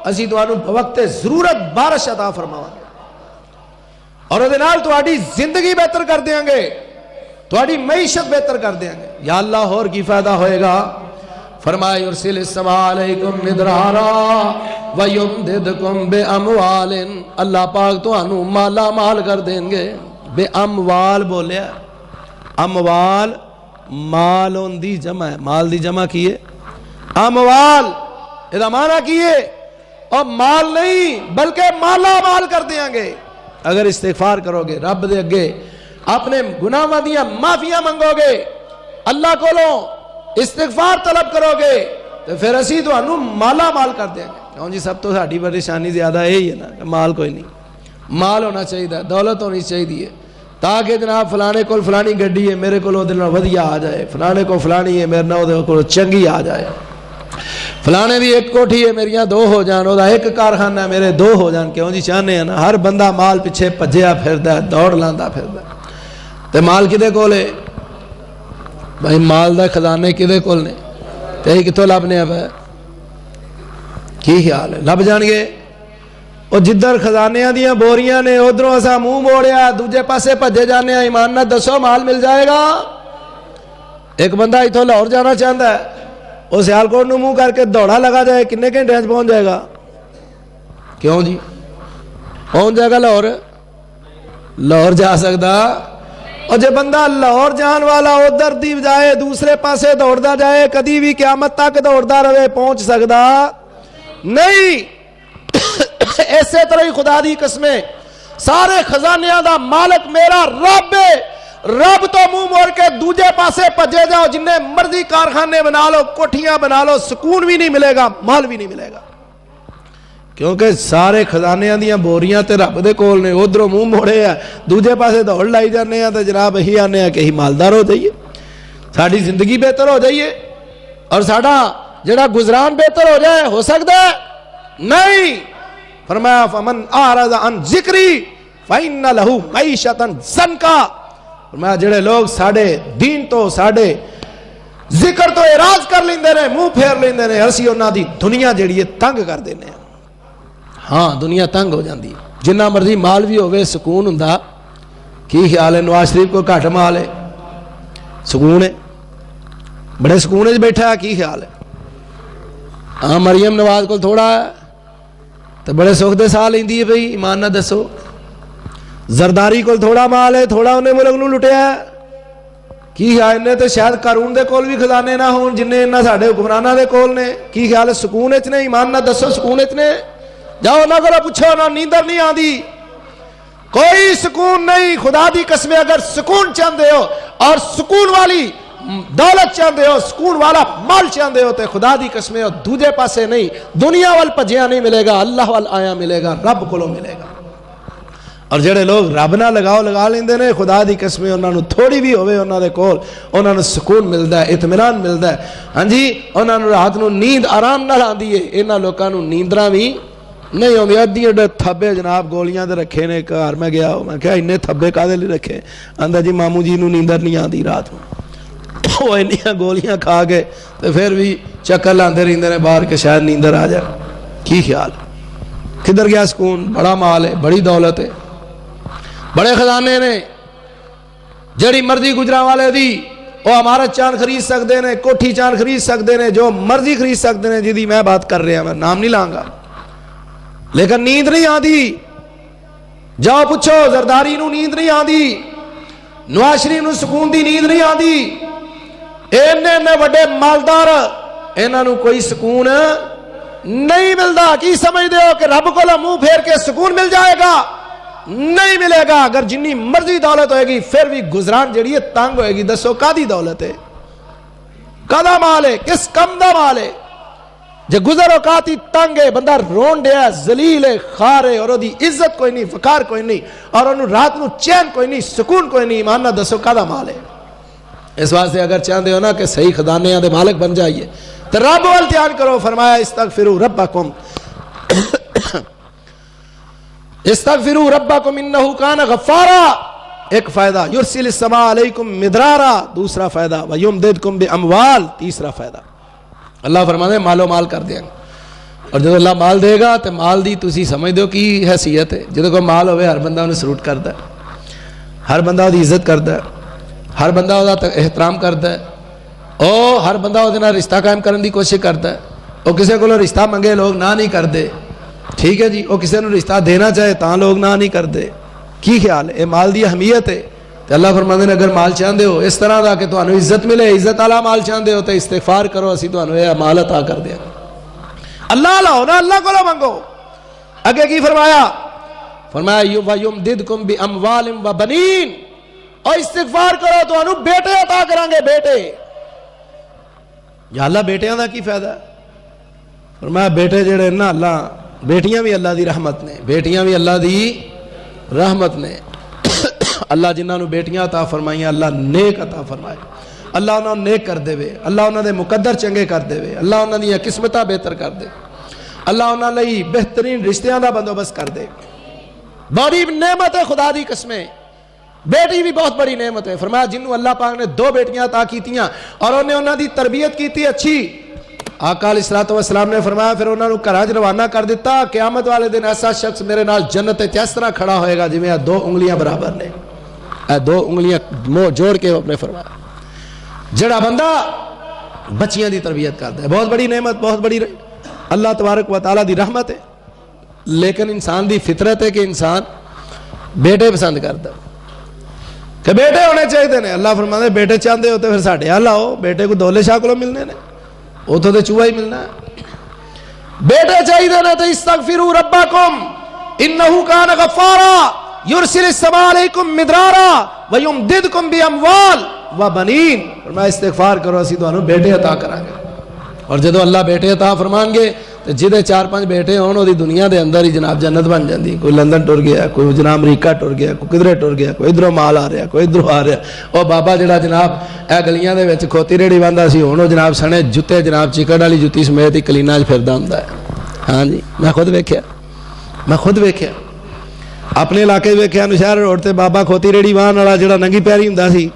اسی تانوں بوقت ضرورت بارش عطا فرماواں گے اور اودے نال تہاڈی زندگی بہتر کر دیاں گے تہاڈی معیشت بہتر کر دیاں گے یا اللہ اور کی فائدہ ہوئے گا فرمایا یرسل السماء علیکم مدرارا ویمددکم باموال اللہ پاک تانوں مالا مال کر دیں گے بے اموال بولیا اموال مال دی جمع ہے مال دی جمع کیے اموال یہ معنی کیے اور مال نہیں بلکہ مالا مال کر دیں گے اگر استغفار کرو گے رب دے اگے اپنے گناہاں دیاں معافیاں منگو گے اللہ کولوں استغفار طلب کرو گے تو پھر اسی تانوں مالا مال کر دیں گے کیوں جی سب تو ساڈی پریشانی زیادہ یہی ہے نا کہ مال کوئی نہیں مال ہونا چاہیے دولت ہونی چاہیے تاکہ جناب فلانے کو فلانی گڈی ہے میرے کو ودیا آ جائے فلانے کو فلانی ہے میرے نال کو چنگی آ جائے فلانے دی ایک کوٹھی ہے میریاں دو ہو جان او دا ایک کارخانہ ہے میرے دو ہو جان کیوں جی چاہنے ہیں نا ہر بندہ مال پیچھے بھجیا پھردا ہے دوڑ لاندا پھردا تے مال کدے کول ہے بھائی مال دا خزانے کدے کول نے تے کتوں لبنے پے کی خیال ہے لب جان گے وہ جدھر خزانیاں دیاں بوریاں نے ادھروں اسا منہ موڑیا دوجے پاسے بھجے جانے ایمان نہ دسو مال مل جائے گا ایک بندہ اتوں لاہور جانا چاہتا ہے وہ سیالکوٹ نو منہ کر کے دوڑا لگا جائے کنے گھنٹے پہنچ جائے گا کیوں جی پہنچ جائے گا لاہور جا سکتا اور جب بندہ لاہور جان والا ادھر دی جائے دوسرے پاسے دوڑتا جائے کدی بھی قیامت تک دوڑتا رہے پہنچ سکتا نہیں ایسے طرح ہی خدا دی قسمیں سارے خزانیاں دا مالک میرا رب ہے رب تو منہ موڑ کے دوجے پاسے پجے جاؤ جنہیں مرضی کارخانے بنا لو کوٹھیاں بنا لو سکون بھی نہیں ملے گا مال بھی نہیں ملے گا کیونکہ سارے خزانیاں دیاں بوریاں تے رب دے کول نے ادھروں منہ موڑے ہیں دوجے پاسے دوڑ لائی جانے ہیں تو جناب ہی آنے ہیں کہ ہی مالدار ہو جائیے ساری زندگی بہتر ہو جائیے اور ساڑا جڑا گزران بہتر ہو جائے ہو سکتا ہے نہیں فرمایا فمن اعرض عن ذکری فإن لہ معیشۃ ضنکا فرمایا جڑے لوگ ساڑے دین تو ساڑے ذکر تو اعراض کر لیندے نے منہ پھیر لیندے نے اسی انہاں دی دنیا جڑی ہے تنگ کر دینے ہیں ہاں دنیا تنگ ہو جاندی جنہ مرضی مال بھی ہوئے سکون ہوندا کی خیال ہے نواز شریف کو گھٹ مال ہے سکون ہے بڑے سکون ہے بیٹھا ہے کی خیال ہے ہاں مریم نواز کو تھوڑا ہے تو بڑے سکھ دے سال لیندی ہے بھئی ایمان نہ دسو زرداری کو تھوڑا مال ہے تھوڑا انہیں ملک نو لٹیا ہے کی خیال انہیں تو شاید قارون دے کول بھی خزانے نہ ہون جنہیں انہاں ساڑے حکمرانہ دے کول نے کی خیال ہے سکون اچنے ایمان نہ دسو سکون اچنے جاؤ نہ کرو پوچھو نہ نیندر نہیں آندی کوئی سکون نہیں خدا دی قسمیں اگر سکون چاہتے ہو اور سکون والی دولت چاہتے ہو سکون والا مال چاہتے ہو تو خدا دی قسمیں ہو دوجے پاسے نہیں دنیا وال پجیاں نہیں ملے گا اللہ وال آیا ملے گا رب کو ملے گا اور جڑے لوگ رب نہ لگاؤ لگا لیندے نے خدا دی قسمیں انہاں نو تھوڑی بھی ہوئے انہاں دے کول انہاں نو سکون ملدا ہے اطمینان ملدا ہے ہاں جی انہاں نو رات نو نیند آرام نال آندی ہے انہاں لوکاں نو نیندراں بھی نہیں ہوندی ادھی اڈے تھبے جناب گولیاں دے رکھے نے گھر میں گیا میں کہا اننے تھبے کادے لئی رکھے آندا جی ماموں جی نو نیندر نہیں آندی رات نو وہ انیاں گولیاں کھا کے تو پھر بھی چکر لاندے رہندے نے باہر کے شاید نیندر آ جائے کی خیال کدھر گیا سکون بڑا مال ہے بڑی دولت ہے بڑے خزانے نے جڑی مرضی گجرا والے دی وہ عمارت چاند خرید سکتے نے کوٹھی چاند خرید سکتے نے جو مرضی خرید سکتے نے جدی میں بات کر رہے ہیں میں نام نہیں لانگا لیکن نیند نہیں آندی جاؤ پوچھو زرداری نو نیند نہیں آندی نواز شریف نو سکون دی نیند نہیں آندی اینے وڈے مالدار انہاں نو کوئی سکون نہیں ملدا کی سمجھدے ہو کہ رب کو منہ پھیر کے سکون مل جائے گا نہیں ملے گا اگر جنی مرضی دولت ہوئے گی پھر بھی گزران جڑی ہے تنگ ہوئے گی دسو کادی دولت ہے کدا مال ہے کس کم دا مال ہے جے گزر اوقاتی تنگ ہے بندہ رون دیا ذلیل ہے خار ہے اور دی عزت کوئی نہیں فقار کوئی نہیں اور انہوں رات نو چین کوئی نہیں سکون کوئی نہیں ایمان نہ دسو کدا مال ہے اس واسطے اگر چاہتے ہو نا کہ صحیح خزانے دے مالک بن جائیے تو رب وال دھیان کرو فرمایا استغفروا ربکم استغفروا ربکم انہو کان غفارا ایک فائدہ یرسل السماء علیکم مدرارا دوسرا فائدہ ویمددکم باموال تیسرا فائدہ اللہ فرماتے ہیں مالو مال کر دیں اور جب اللہ مال دے گا تو مال دی تسی سمجھ دو کی حیثیت ہے جب کوئی مال ہوئے ہر بندہ انہیں سلوٹ کرتا ہے ہر بندہ انہیں عزت کرتا ہے ہر بندہ انہیں احترام کرتا ہے اور ہر بندہ انہیں رشتہ قائم کرنے دی کوشش کرتا ہے اور کسی کو رشتہ منگے لوگ نہ نہیں کرتے ٹھیک ہے جی وہ کسی نے رشتہ دینا چاہے تاں لوگ نہ نہیں کرتے کی خیال ہے یہ مال دی اہمیت ہے تو اللہ فرماتے ہیں اگر مال چاہتے ہو اس طرح دا کہ تو انہوں عزت ملے عزت والا مال چاہتے ہو تو استغفار کرو اسی تو انہوں یہ مال عطا کر دیا اللہ لاؤ نا اللہ کو لو منگو اگے کی فرمایا یمددکم باموال و بنین اور استغفار کرو تو انہوں بیٹے عطا کرانگے بیٹے یا اللہ بیٹیاں دا کی فائدہ فرمایا بیٹے جڑے نا اللہ بیٹیاں بھی اللہ دی رحمت نے بیٹیاں بھی اللہ دی رحمت نے اللہ جنہاں نو بیٹیاں عطا فرمائیں اللہ نیک عطا فرمائے اللہ انہوں نیک کر دے وے اللہ انہوں نے مقدر چنگے کر دے وے اللہ انہوں نے قسمتہ بہتر کر دے اللہ انہوں نے بہترین رشتیاں دا بندوبست کر دے بڑی نعمت ہے خدا دی قسمیں بیٹی بھی بہت بڑی نعمت ہے. فرمایا جنہوں اللہ پاک نے 2 بیٹیاں عطا کیتیاں اور انہیں انہاں دی تربیت کیتی اچھی. آقا علیہ الصلوۃ والسلام نے فرمایا پھر انہاں نوں گھراں وچ روانہ کر دیتا. قیامت والے دن ایسا شخص میرے نال جنت تے اس طرح کھڑا ہوئے گا جویں 2 انگلیاں برابر نے. 2 انگلیاں منہ جوڑ کے اپنے فرمایا جڑا بندہ بچیاں دی تربیت کرتا ہے, بہت بڑی نعمت, بہت بڑی اللہ تبارک و تعالیٰ دی رحمت ہے. لیکن انسان دی فطرت ہے کہ انسان بیٹے پسند کرتا کہ بیٹے ہونے چاہیے نے. اللہ فرماتا ہے بیٹے چاہتے ہوتے پھر ساڈے حال آؤ, بیٹے کو دولے شاہ کو ملنے نے, اتوں تو چوہا ہی ملنا ہے. بیٹے چاہیے نے تو استغفروا ربکم انہ کان غفارا یرسل السماء علیکم مدرارا ویمددکم باموال وبنین. فرمایا استغفار کرو اسی تانوں بیٹے عطا کریں گے. اور جدو اللہ بیٹے عطا فرمان گے تو جدے 4-5 بیٹے ہون وہ دنیا دے اندر ہی جناب جنت بن جاندی. کوئی لندن ٹر گیا, کوئی جناب امریکہ ٹر گیا, کوئی کدھرے ٹر گیا, کوئی ادھروں مال آ رہا, کوئی ادھروں آ رہا. وہ بابا جڑا جناب اے گلیاں دے وچ کھوتی ریڑی باندا سی ہن جناب سنے جُتے جناب چکڑ والی جُتی سمیت ہی کلینا وچ پھردا ہوندا ہے. ہاں جی میں خود ویکھیا اپنے علاقے ویکھیا نشہر روڈ تے بابا کھوتی ریڑی وان والا جڑا ننگی پیری ہوندا سی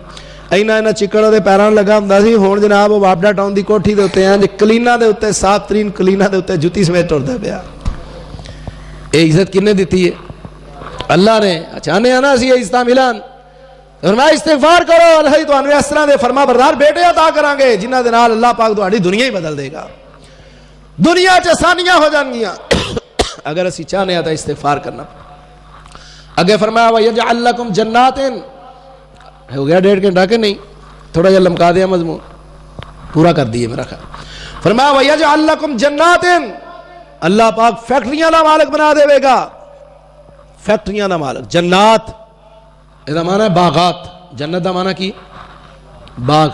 اینا چکڑ دے پیراں لگا ہوندا سی. ہن جناب وہ واپڈا ٹاؤن دی کوٹھی دے اوتے ہیں کلینا دے اوتے صاف ترین کلینا دے اوتے جُتی سمیت ٹردا پیا. اے عزت کنے دتی ہے؟ اللہ نے. چاہنے ہیں نا اسی عزت ملن. فرمایا استغفار کرو اللہ تانوں اس طرح دے فرما بردار بیٹے عطا کران گے جنہاں دے نال اللہ پاک تہاڈی دنیا ہی بدل دے گا. دنیا چ آسانیاں ہو جان گیاں اگر اسی چاہنے ہیں تو استغفار کرنا. اگے فرمایا وَيَجْعَلْ لَكُمْ جَنَّاتٍ. ہو گیا 1.5 گھنٹہ کہ نہیں؟ تھوڑا جا لمکا دیا مضمون پورا کر دیے میرا خیال. فرمایا وَيَجْعَلْ لَكُمْ جَنَّاتٍ. اللہ پاک فیکٹریاں دا مالک بنا دے گا. فیکٹریاں دا مالک. جنات یہ معنی ہے باغات. جنت دا معنی کی باغ,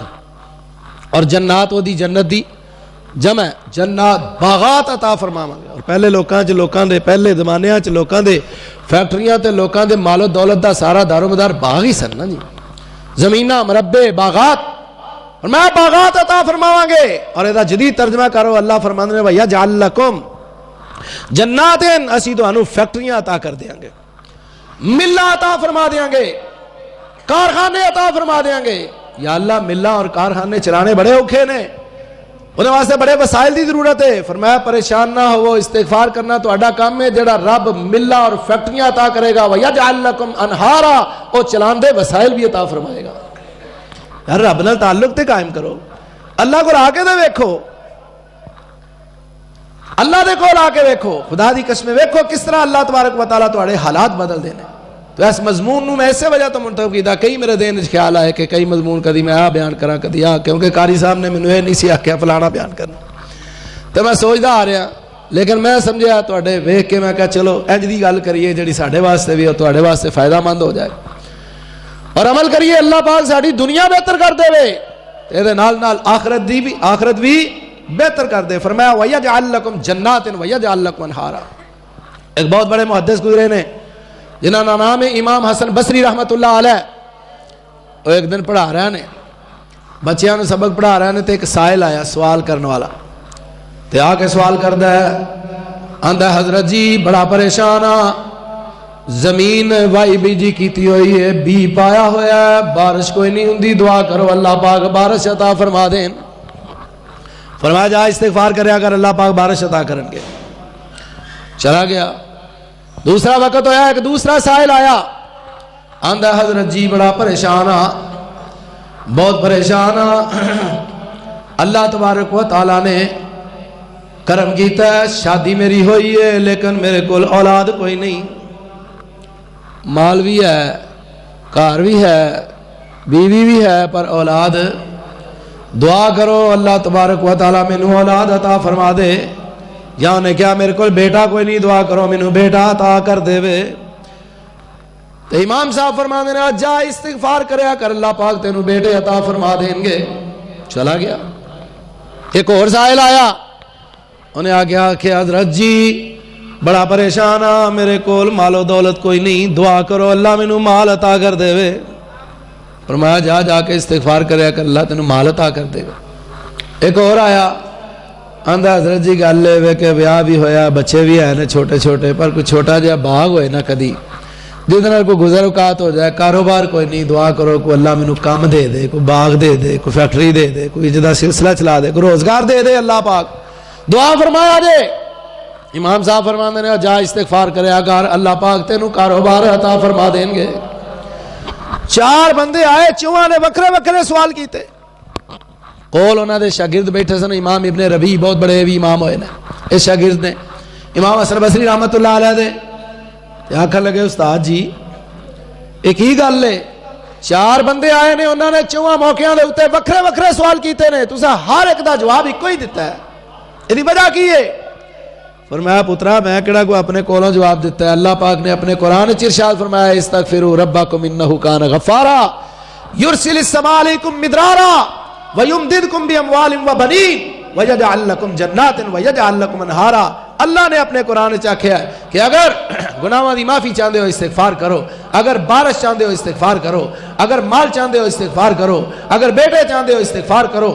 اور جنات وہ دی جنت دی جمع ہے. جنات باغات عطا فرماواں گے. اور پہلے لوکاں دے پہلے زمانے چ لوکاں دے فیکٹریاں تے لوکاں دے مال و دولت دا سارا دار و مدار باغ ہی سن نا جی. زمیناں مربے باغات. اور میں باغات عطا فرماواں گے. اور ادا جدید ترجمہ کرو اللہ فرماندے نے وَيَجْعَلْ لَكُمْ جَنَّاتٍ. اسی تانوں فیکٹریاں عطا کر دیاں گے, ملاں عطا فرما دیاں گے, کارخانے عطا فرما دیاں گے. یا اللہ ملاں اور کارخانے چلانے بڑے اوکھے نے, انہاں واسطے بڑے وسائل دی ضرورت ہے. فرمایا پریشان نہ ہو, استغفار کرنا تہاڈا کام ہے. جڑا رب ملاں اور فیکٹریاں عطا کرے گا وَيَجْعَلْ لَكُمْ أَنْهَارًا, او چلان دے وسائل بھی عطا فرمائے گا. یار رب نال تعلق تے قائم کرو. اللہ کو آ کے تے ویکھو, اللہ دے کول آ کے ویکھو. خدا دی قسم ویکھو کس طرح اللہ تبارک و تعالیٰ تہاڈے حالات بدل دینے. تو اس مضمون نو میں ایسے وجہ تو منتخب کیتا. کئی میرے دین وچ خیال آئے کہ کئی مضمون کدی میں بیان کراں کدی کیونکہ قاری صاحب نے مینوں یہ نہیں سی آکھیا فلانا بیان کرنا. تو میں سوچدا آ رہا, لیکن میں سمجھیا تہاڈے ویکھ کے میں کہا چلو انج دی گل کریے جڑی ساڈے واسطے بھی اور تہاڈے واسطے فائدہ مند ہو جائے, اور عمل کریے. اللہ پاک ساڈی دنیا بہتر کر دے وے, اے نال نال آخرت بھی بہتر کر دے. فرمایا وَيَجْعَلْ لَكُمْ جَنَّاتٍ وَيَجْعَلْ لَكُمْ أَنْهَارًا. ایک بہت بڑے محدث گزرے نے جنہاں کا نام ہے امام حسن بصری رحمت اللہ علیہ. وہ ایک دن پڑھا رہے نے, بچیاں نو سبق پڑھا رہے نے, تو ایک سائل آیا سوال کرنے والا. تے آ کے سوال کردا ہے, آندا حضرت جی بڑا پریشان ہاں, زمین وائی بیجی کیتی ہوئی ہے, بی پایا ہوا ہے, بارش کوئی نہیں ہوندی, دعا کرو اللہ پاک بارش عطا فرما دین. فرمایا جا استغفار کریا کر, اللہ پاک بارش عطا کرن گے. چلا گیا. دوسرا وقت ہویا, ایک دوسرا سائل آیا, آندا حضرت جی بڑا پریشان ہاں, بہت پریشان ہاں, اللہ تبارک و تعالیٰ نے کرم کیتا ہے, شادی میری ہوئی ہے لیکن میرے کول اولاد کوئی نہیں, مال بھی ہے, کار بھی ہے, بیوی بھی ہے, پر اولاد. دعا کرو اللہ تبارک و تعالیٰ مینوں اولاد عطا فرما دے. یا انہیں کیا میرے کو بیٹا کوئی نہیں, دعا کرو مینوں بیٹا عطا کر دے وے. تو امام صاحب فرما دینا جا استغفار کریا کر, اللہ پاک تینوں بیٹے عطا فرما دیں گے. چلا گیا. ایک اور سائل آیا, انہیں آ گیا کہ حضرت جی بڑا پریشان ہاں, میرے کول مال و دولت کوئی نہیں, دعا کرو اللہ مینوں مال عطا کر دے وے. فرمایا جا کے استغفار کریا کر, اللہ تینوں مال عطا کر دے گا. ایک اور آیا, آندا حضرت جی گل ہے کہ بیاہ بھی ہویا, بچے بھی ہیں چھوٹے چھوٹے, پر کوئی چھوٹا جہا باغ ہوئے نا کدی جس کوئی گزر اوقات ہو جائے، کاروبار کوئی نہیں، دعا کرو کوئی اللہ مینوں کام دے دے، کوئی باغ دے دے، کوئی فیکٹری دے دے، کوئی جدا سلسلہ چلا دے، کوئی روزگار دے دے اللہ پاک، دعا فرمایا جے۔ امام صاحب فرماندے نے جا استغفار کرے اگر اللہ پاک تینوں کاروبار عطا فرما دیں گے۔ 4 بندے آئے، چواں نے وکھرے وکھرے سوال کیتے، کول انہاں دے شاگرد بیٹھے سن، امام ابن ربیع بہت بڑے بھی امام ہوئے نے، اس شاگرد نے امام حسن بصری رحمت اللہ علیہ دے آکھن لگے استاد جی ایک ہی گل ہے، 4 بندے آئے نے، انہوں نے 4 موقعوں دے اوتے وکھرے وکھرے سوال کیتے نے، تساں ہر ایک دا جواب ایک ہی دیتا ہے، یہ وجہ کی ہے؟ فرمایا پترا میں کہڑا کوئی اپنے کولوں جواب دیتا ہے، اللہ پاک نے اپنے قرآن وچ ارشاد فرمایا استغفروا ربکم انہ کان غفارا یرسل السماء علیکم مدرارا ویمددکم باموال وبنین ویجعل لکم جنات ویجعل لکم انہارا۔ اللہ نے اپنے قرآن وچ آکھیا ہے کہ اگر گناہاں دی معافی چاہتے ہو استغفار کرو، اگر بارش چاہتے ہو استغفار کرو، اگر مال چاہتے ہو استغفار کرو، اگر بیٹے چاہتے ہو استغفار کرو،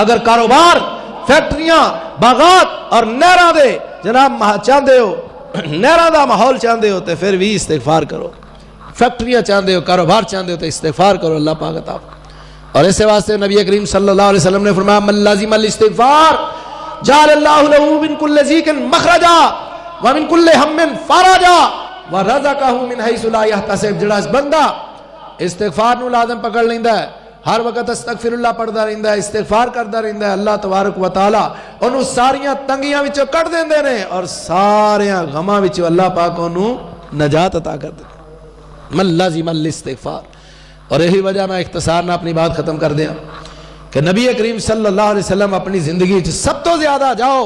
اگر کاروبار فیکٹریاں باغات اور نہراں دے جناب چاہتے ہو، نہراں دا ماحول چاہتے ہو تو پھر بھی استغفار کرو، فیکٹریاں چاہتے ہو، کاروبار چاہتے ہو تو استغفار کرو، اللہ پاک عطا۔ اور اس واسطے نبی کریم صلی اللہ علیہ وسلم نے فرمایا من لازم الاستغفار جعل اللہ له من كل ضيق مخرجا ومن كل هم فرجا ورزقه من حيث لا يحتسب۔ جڑا بندہ استغفار نو لازم پکڑ لیندا ہے، ہر وقت استغفر اللہ پڑھدا رہندا ہے، استغفار کردا رہندا ہے، اللہ تبارک و تعالی اونوں ساریاں تنگیاں وچوں کڈ دیندے نے اور ساریاں غماں وچوں اللہ پاک اونوں نجات عطا کر دے۔ من لازم الاستغفار۔ اور یہی وجہ میں اختصار نہ اپنی بات ختم کر دیا کہ نبی کریم صلی اللہ علیہ وسلم اپنی زندگی سب تو زیادہ جاؤ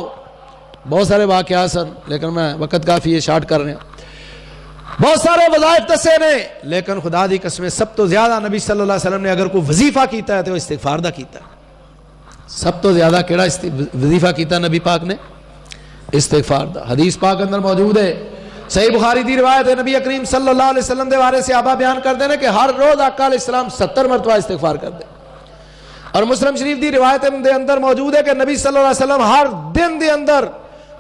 بہت سارے واقعات سن لیکن میں وقت کافی ہے شارٹ کر رہا ہوں، بہت سارے وظائف دسے نے لیکن خدا دی قسم سب تو زیادہ نبی صلی اللہ علیہ وسلم نے اگر کوئی وظیفہ کیتا ہے تو استغفار دا کیتا ہے۔ سب تو زیادہ کیڑا وظیفہ کیتا نبی پاک نے؟ استغفار دا۔ حدیث پاک اندر موجود ہے، صحیح بخاری دی روایت ہے، نبی کریم صلی اللہ علیہ وسلم دے بارے صحابہ بیان کر دے کہ ہر روز آقا علیہ السلام 70 مرتبہ استغفار کر دے۔ اور مسلم شریف دی روایت دے اندر موجود ہے کہ نبی صلی اللہ علیہ وسلم ہر دن دے اندر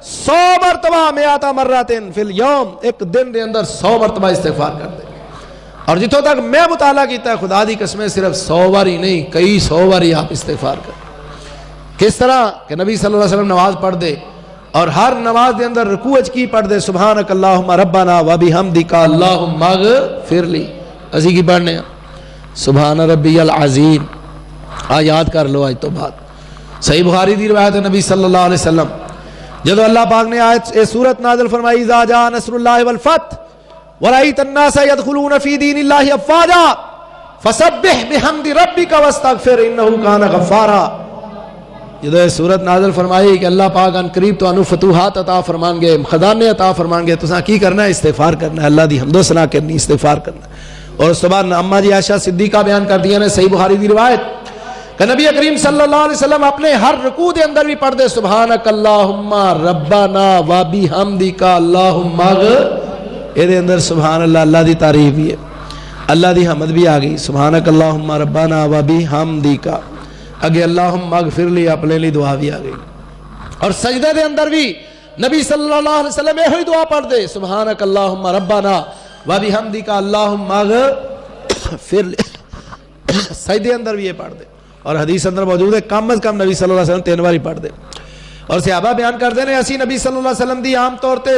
100 مرتبہ 100 مرتين فی اليوم، ایک دن دے اندر 100 مرتبہ استغفار کر دے۔ اور جتوں تک میں مطالعہ کیتا ہے خدا دی قسم صرف 100 بار ہی نہیں، کئی 100 بار ہی آپ استغفار کریں۔ کس طرح کہ نبی صلی اللہ علیہ وسلم نماز پڑھ دے اور ہر نماز دے اندر رکوع کی پڑھ دے سبحانک اللہم ربنا و بحمدک اللہم اغفر لی۔ اسی کی پڑھنے ہیں سبحان ربی العظیم، یاد کر لو آج تو بات۔ صحیح بخاری دی روایت ہے نبی صلی اللہ علیہ وسلم جدو اللہ پاک نے آیت سورت نازل فرمائی اذا جاء نصر اللہ والفتح ورأیت الناس يدخلون فی دین اللہ افواجا فسبح بحمد ربک واستغفر انہ کان غفارا۔ جدو یہ سورت نازل فرمائی کہ اللہ پاک ان قریب تو انو فتوحات عطا فرمان گے، خزانے عطا فرمان گے، تو ساں کی کرنا ہے؟ استغفار کرنا ہے، اللہ دی حمد و ثنا کرنی، استغفار کرنا ہے۔ اور اس کے بعد اماں جی عائشہ صدیقہ بیان کر دیا نے صحیح بخاری دی روایت کہ نبی کریم صلی اللہ علیہ وسلم اپنے ہر رکوع دے اندر بھی پڑھ دے سبحانک اللہم ربنا و بحمدک اللہم اے دے اندر سبحان اللہ، اللہ دی تعریف بھی ہے، اللہ دی حمد بھی آ گئی، سبحانک اللہم ربنا و بحمدک، اگے اللہم اغفر لی اپنے لی دعا بھی آ گئی۔ اور سجدے دے اندر بھی نبی صلی اللہ علیہ وسلم یہی دعا پڑھ دے سبحانک اللہم ربنا و بحمدک اللہم اغفر لی، سجدے اندر بھی یہ پڑھ دے۔ اور حدیث اندر موجود ہے کم از کم نبی صلی اللہ علیہ وسلم 3 بار ہی پڑھ دے۔ اور صحابہ بیان کر دے نے اسی نبی صلی اللہ علیہ وسلم دی عام طور تے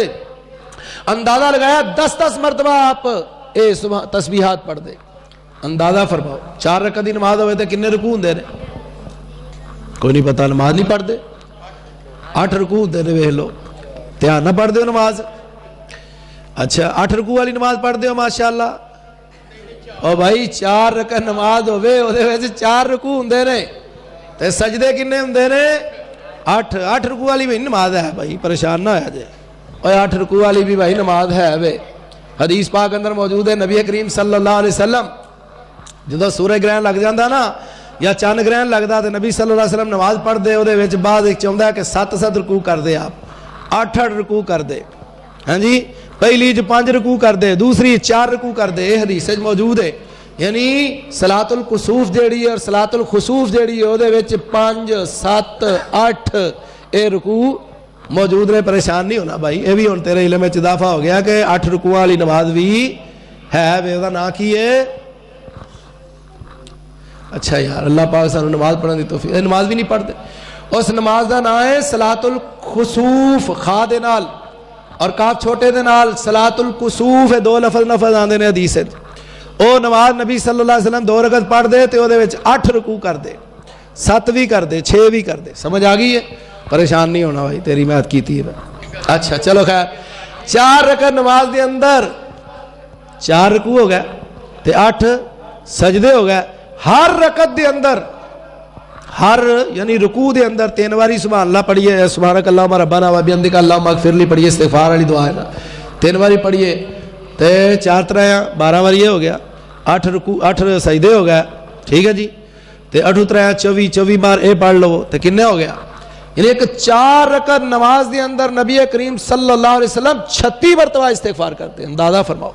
اندازہ لگایا 10 مرتبہ آپ تسبیحات پڑھ دے۔ اندازہ فرماؤ 4 رکعت دی نماز ہوئے تے کنے رکوع ہوندے نے؟ کوئی نہیں پتہ، نماز نہیں پڑھ دے، 8 رکوع ہوندے نے، ویکھ لو، دھیان نہ پڑھ دیو نماز۔ اچھا 8 رکوع والی نماز پڑھ دیو ماشاءاللہ۔ او بھائی 4 رکعت نماز ہوئے اودے وچ 4 رکوع ہوندے نے تے سجدے کنے ہوندے نے؟ 8 رکوع والی بھی نماز ہے بھائی، پریشان نہ ہو جائے۔ اوے 8 رکوع والی بھی بھائی نماز ہے وے۔ حدیث پاک اندر موجود ہے نبی کریم صلی اللہ علیہ وسلم جدو سورج گرہن لگ جاندہ نا یا چاند گرہن لگدا تے نبی صلی اللہ علیہ وسلم نماز پڑھ دے، اودے وچ بعد ایک چاہندا ہے کہ 7 رکوع کر دے، آپ 8 رکوع کر دے، ہاں جی، پہلی 5 رکوع کر دے، دوسری 4 رکوع کر دے، یہ حدیث موجود ہے۔ یعنی صلاۃ الکسوف جیڑی ہے اور صلاۃ الخسوف جیڑی ہے اودے وچ 5 7 8 اے رکوع موجود نے۔ پریشان نہیں ہونا بھائی، یہ بھی ہن تیرے علم وچ اضافہ ہو گیا کہ 8 رکوع والی نماز بھی ہے بے دا نا کی ہے؟ اچھا یار اللہ پاک سانو نماز پڑھن دی توفیق، نماز بھی نہیں پڑھتے. اس نماز دا نام ہے صلاۃ الخسوف، خا دے نال اور کاف چھوٹے دے نال صلاۃ الکسوف. دو لفظ آندے نے حدیث وچ. او نماز نبی صلی اللہ علیہ وسلم 2 رکعت پڑھ دے تے او دے وچ 8 رکوع کر دے، 7 بھی کر دے، 6 بھی کر دے. سمجھ آ گئی ہے؟ پریشان نہیں ہونا بھائی، تیری محنت کیتی ہے. اچھا چلو خیر، 4 رکعت نماز دے اندر 4 رکوع ہو گئے تے 8 سجدے ہو گئے. ہر رکعت دے اندر، ہر یعنی رکوع دے اندر 3 باری سبحان اللہ پڑھیے، سبحانک اللہم ربنا و بحمدک اللہم اغفر لی پڑھیے، استغفار والی دعا ہے نا 3 باری پڑھیے تے 4 تریاں 12 باری یہ ہو گیا. 8 رکوع 8 سجدے ہو گئے، ٹھیک ہے جی. تے 8 تریاں 24 بار اے پڑھ لو تے کنے ہو گیا؟ یعنی ایک 4 رکعت نماز دے اندر نبی کریم صلی اللہ علیہ وسلم 36 مرتبہ استغفار کرتے ہیں. اندازہ فرماؤ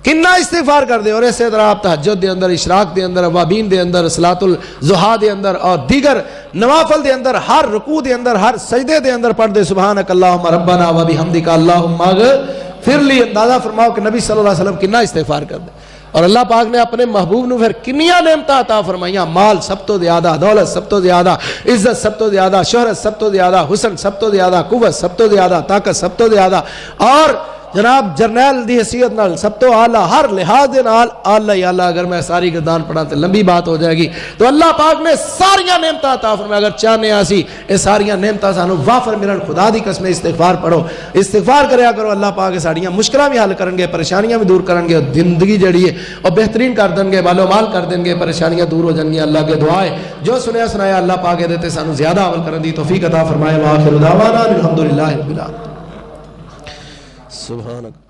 کنا استغفار کر دے. اور اسی طرح آپ تہجد دے اندر، اشراق دے اندر، اوابین دے اندر، صلاۃ الضحیٰ دے اندر اور دیگر نوافل دے اندر ہر رکوع دے اندر، ہر سجدے دے اندر پڑھ دے سبحانک اللہم ربنا و بحمدک اللہم اغفر لی. اندازہ فرماؤ کہ نبی صلی اللہ علیہ وسلم کنا استغفار کر دے. اور اللہ پاک نے اپنے محبوب نو پھر کنیاں نعمتاں عطا فرمائیاں، مال سب تو زیادہ، دولت سب تو زیادہ، عزت سب تو زیادہ، شہرت سب تو زیادہ، حسن سب تو زیادہ، قوت سب تو زیادہ، طاقت سب تو زیادہ، اور جناب جرنیل دی حیثیت نال سب تو اعلیٰ، ہر لحاظ دے نال اعلیٰ ہی اعلیٰ. اگر میں ساری گردان پڑھا تو لمبی بات ہو جائے گی. تو اللہ پاک نے ساریاں نعمتاں عطا فرمایا. اگر چاہنے اسی اے ساریاں نعمتاں سانو وافر ملن، خدا دی قسم استغفار پڑھو، استغفار کریا کرو. اللہ پاک ساڑیاں مشکلاں بھی حل کرن گے، پریشانیاں بھی دور کرن گے، اور زندگی جڑی ہے اور بہترین کر دیں گے، مال و مال کر دیں گے، پریشانیاں دور ہو جائیں گی. اللہ کے دعائیں جو سنیا سنایا اللہ پاک دیتے سانو زیادہ عمل کرن دی توفیق عطا فرمائے. وآخر دعوانا الحمدللہ رب العالمین. سبحانک.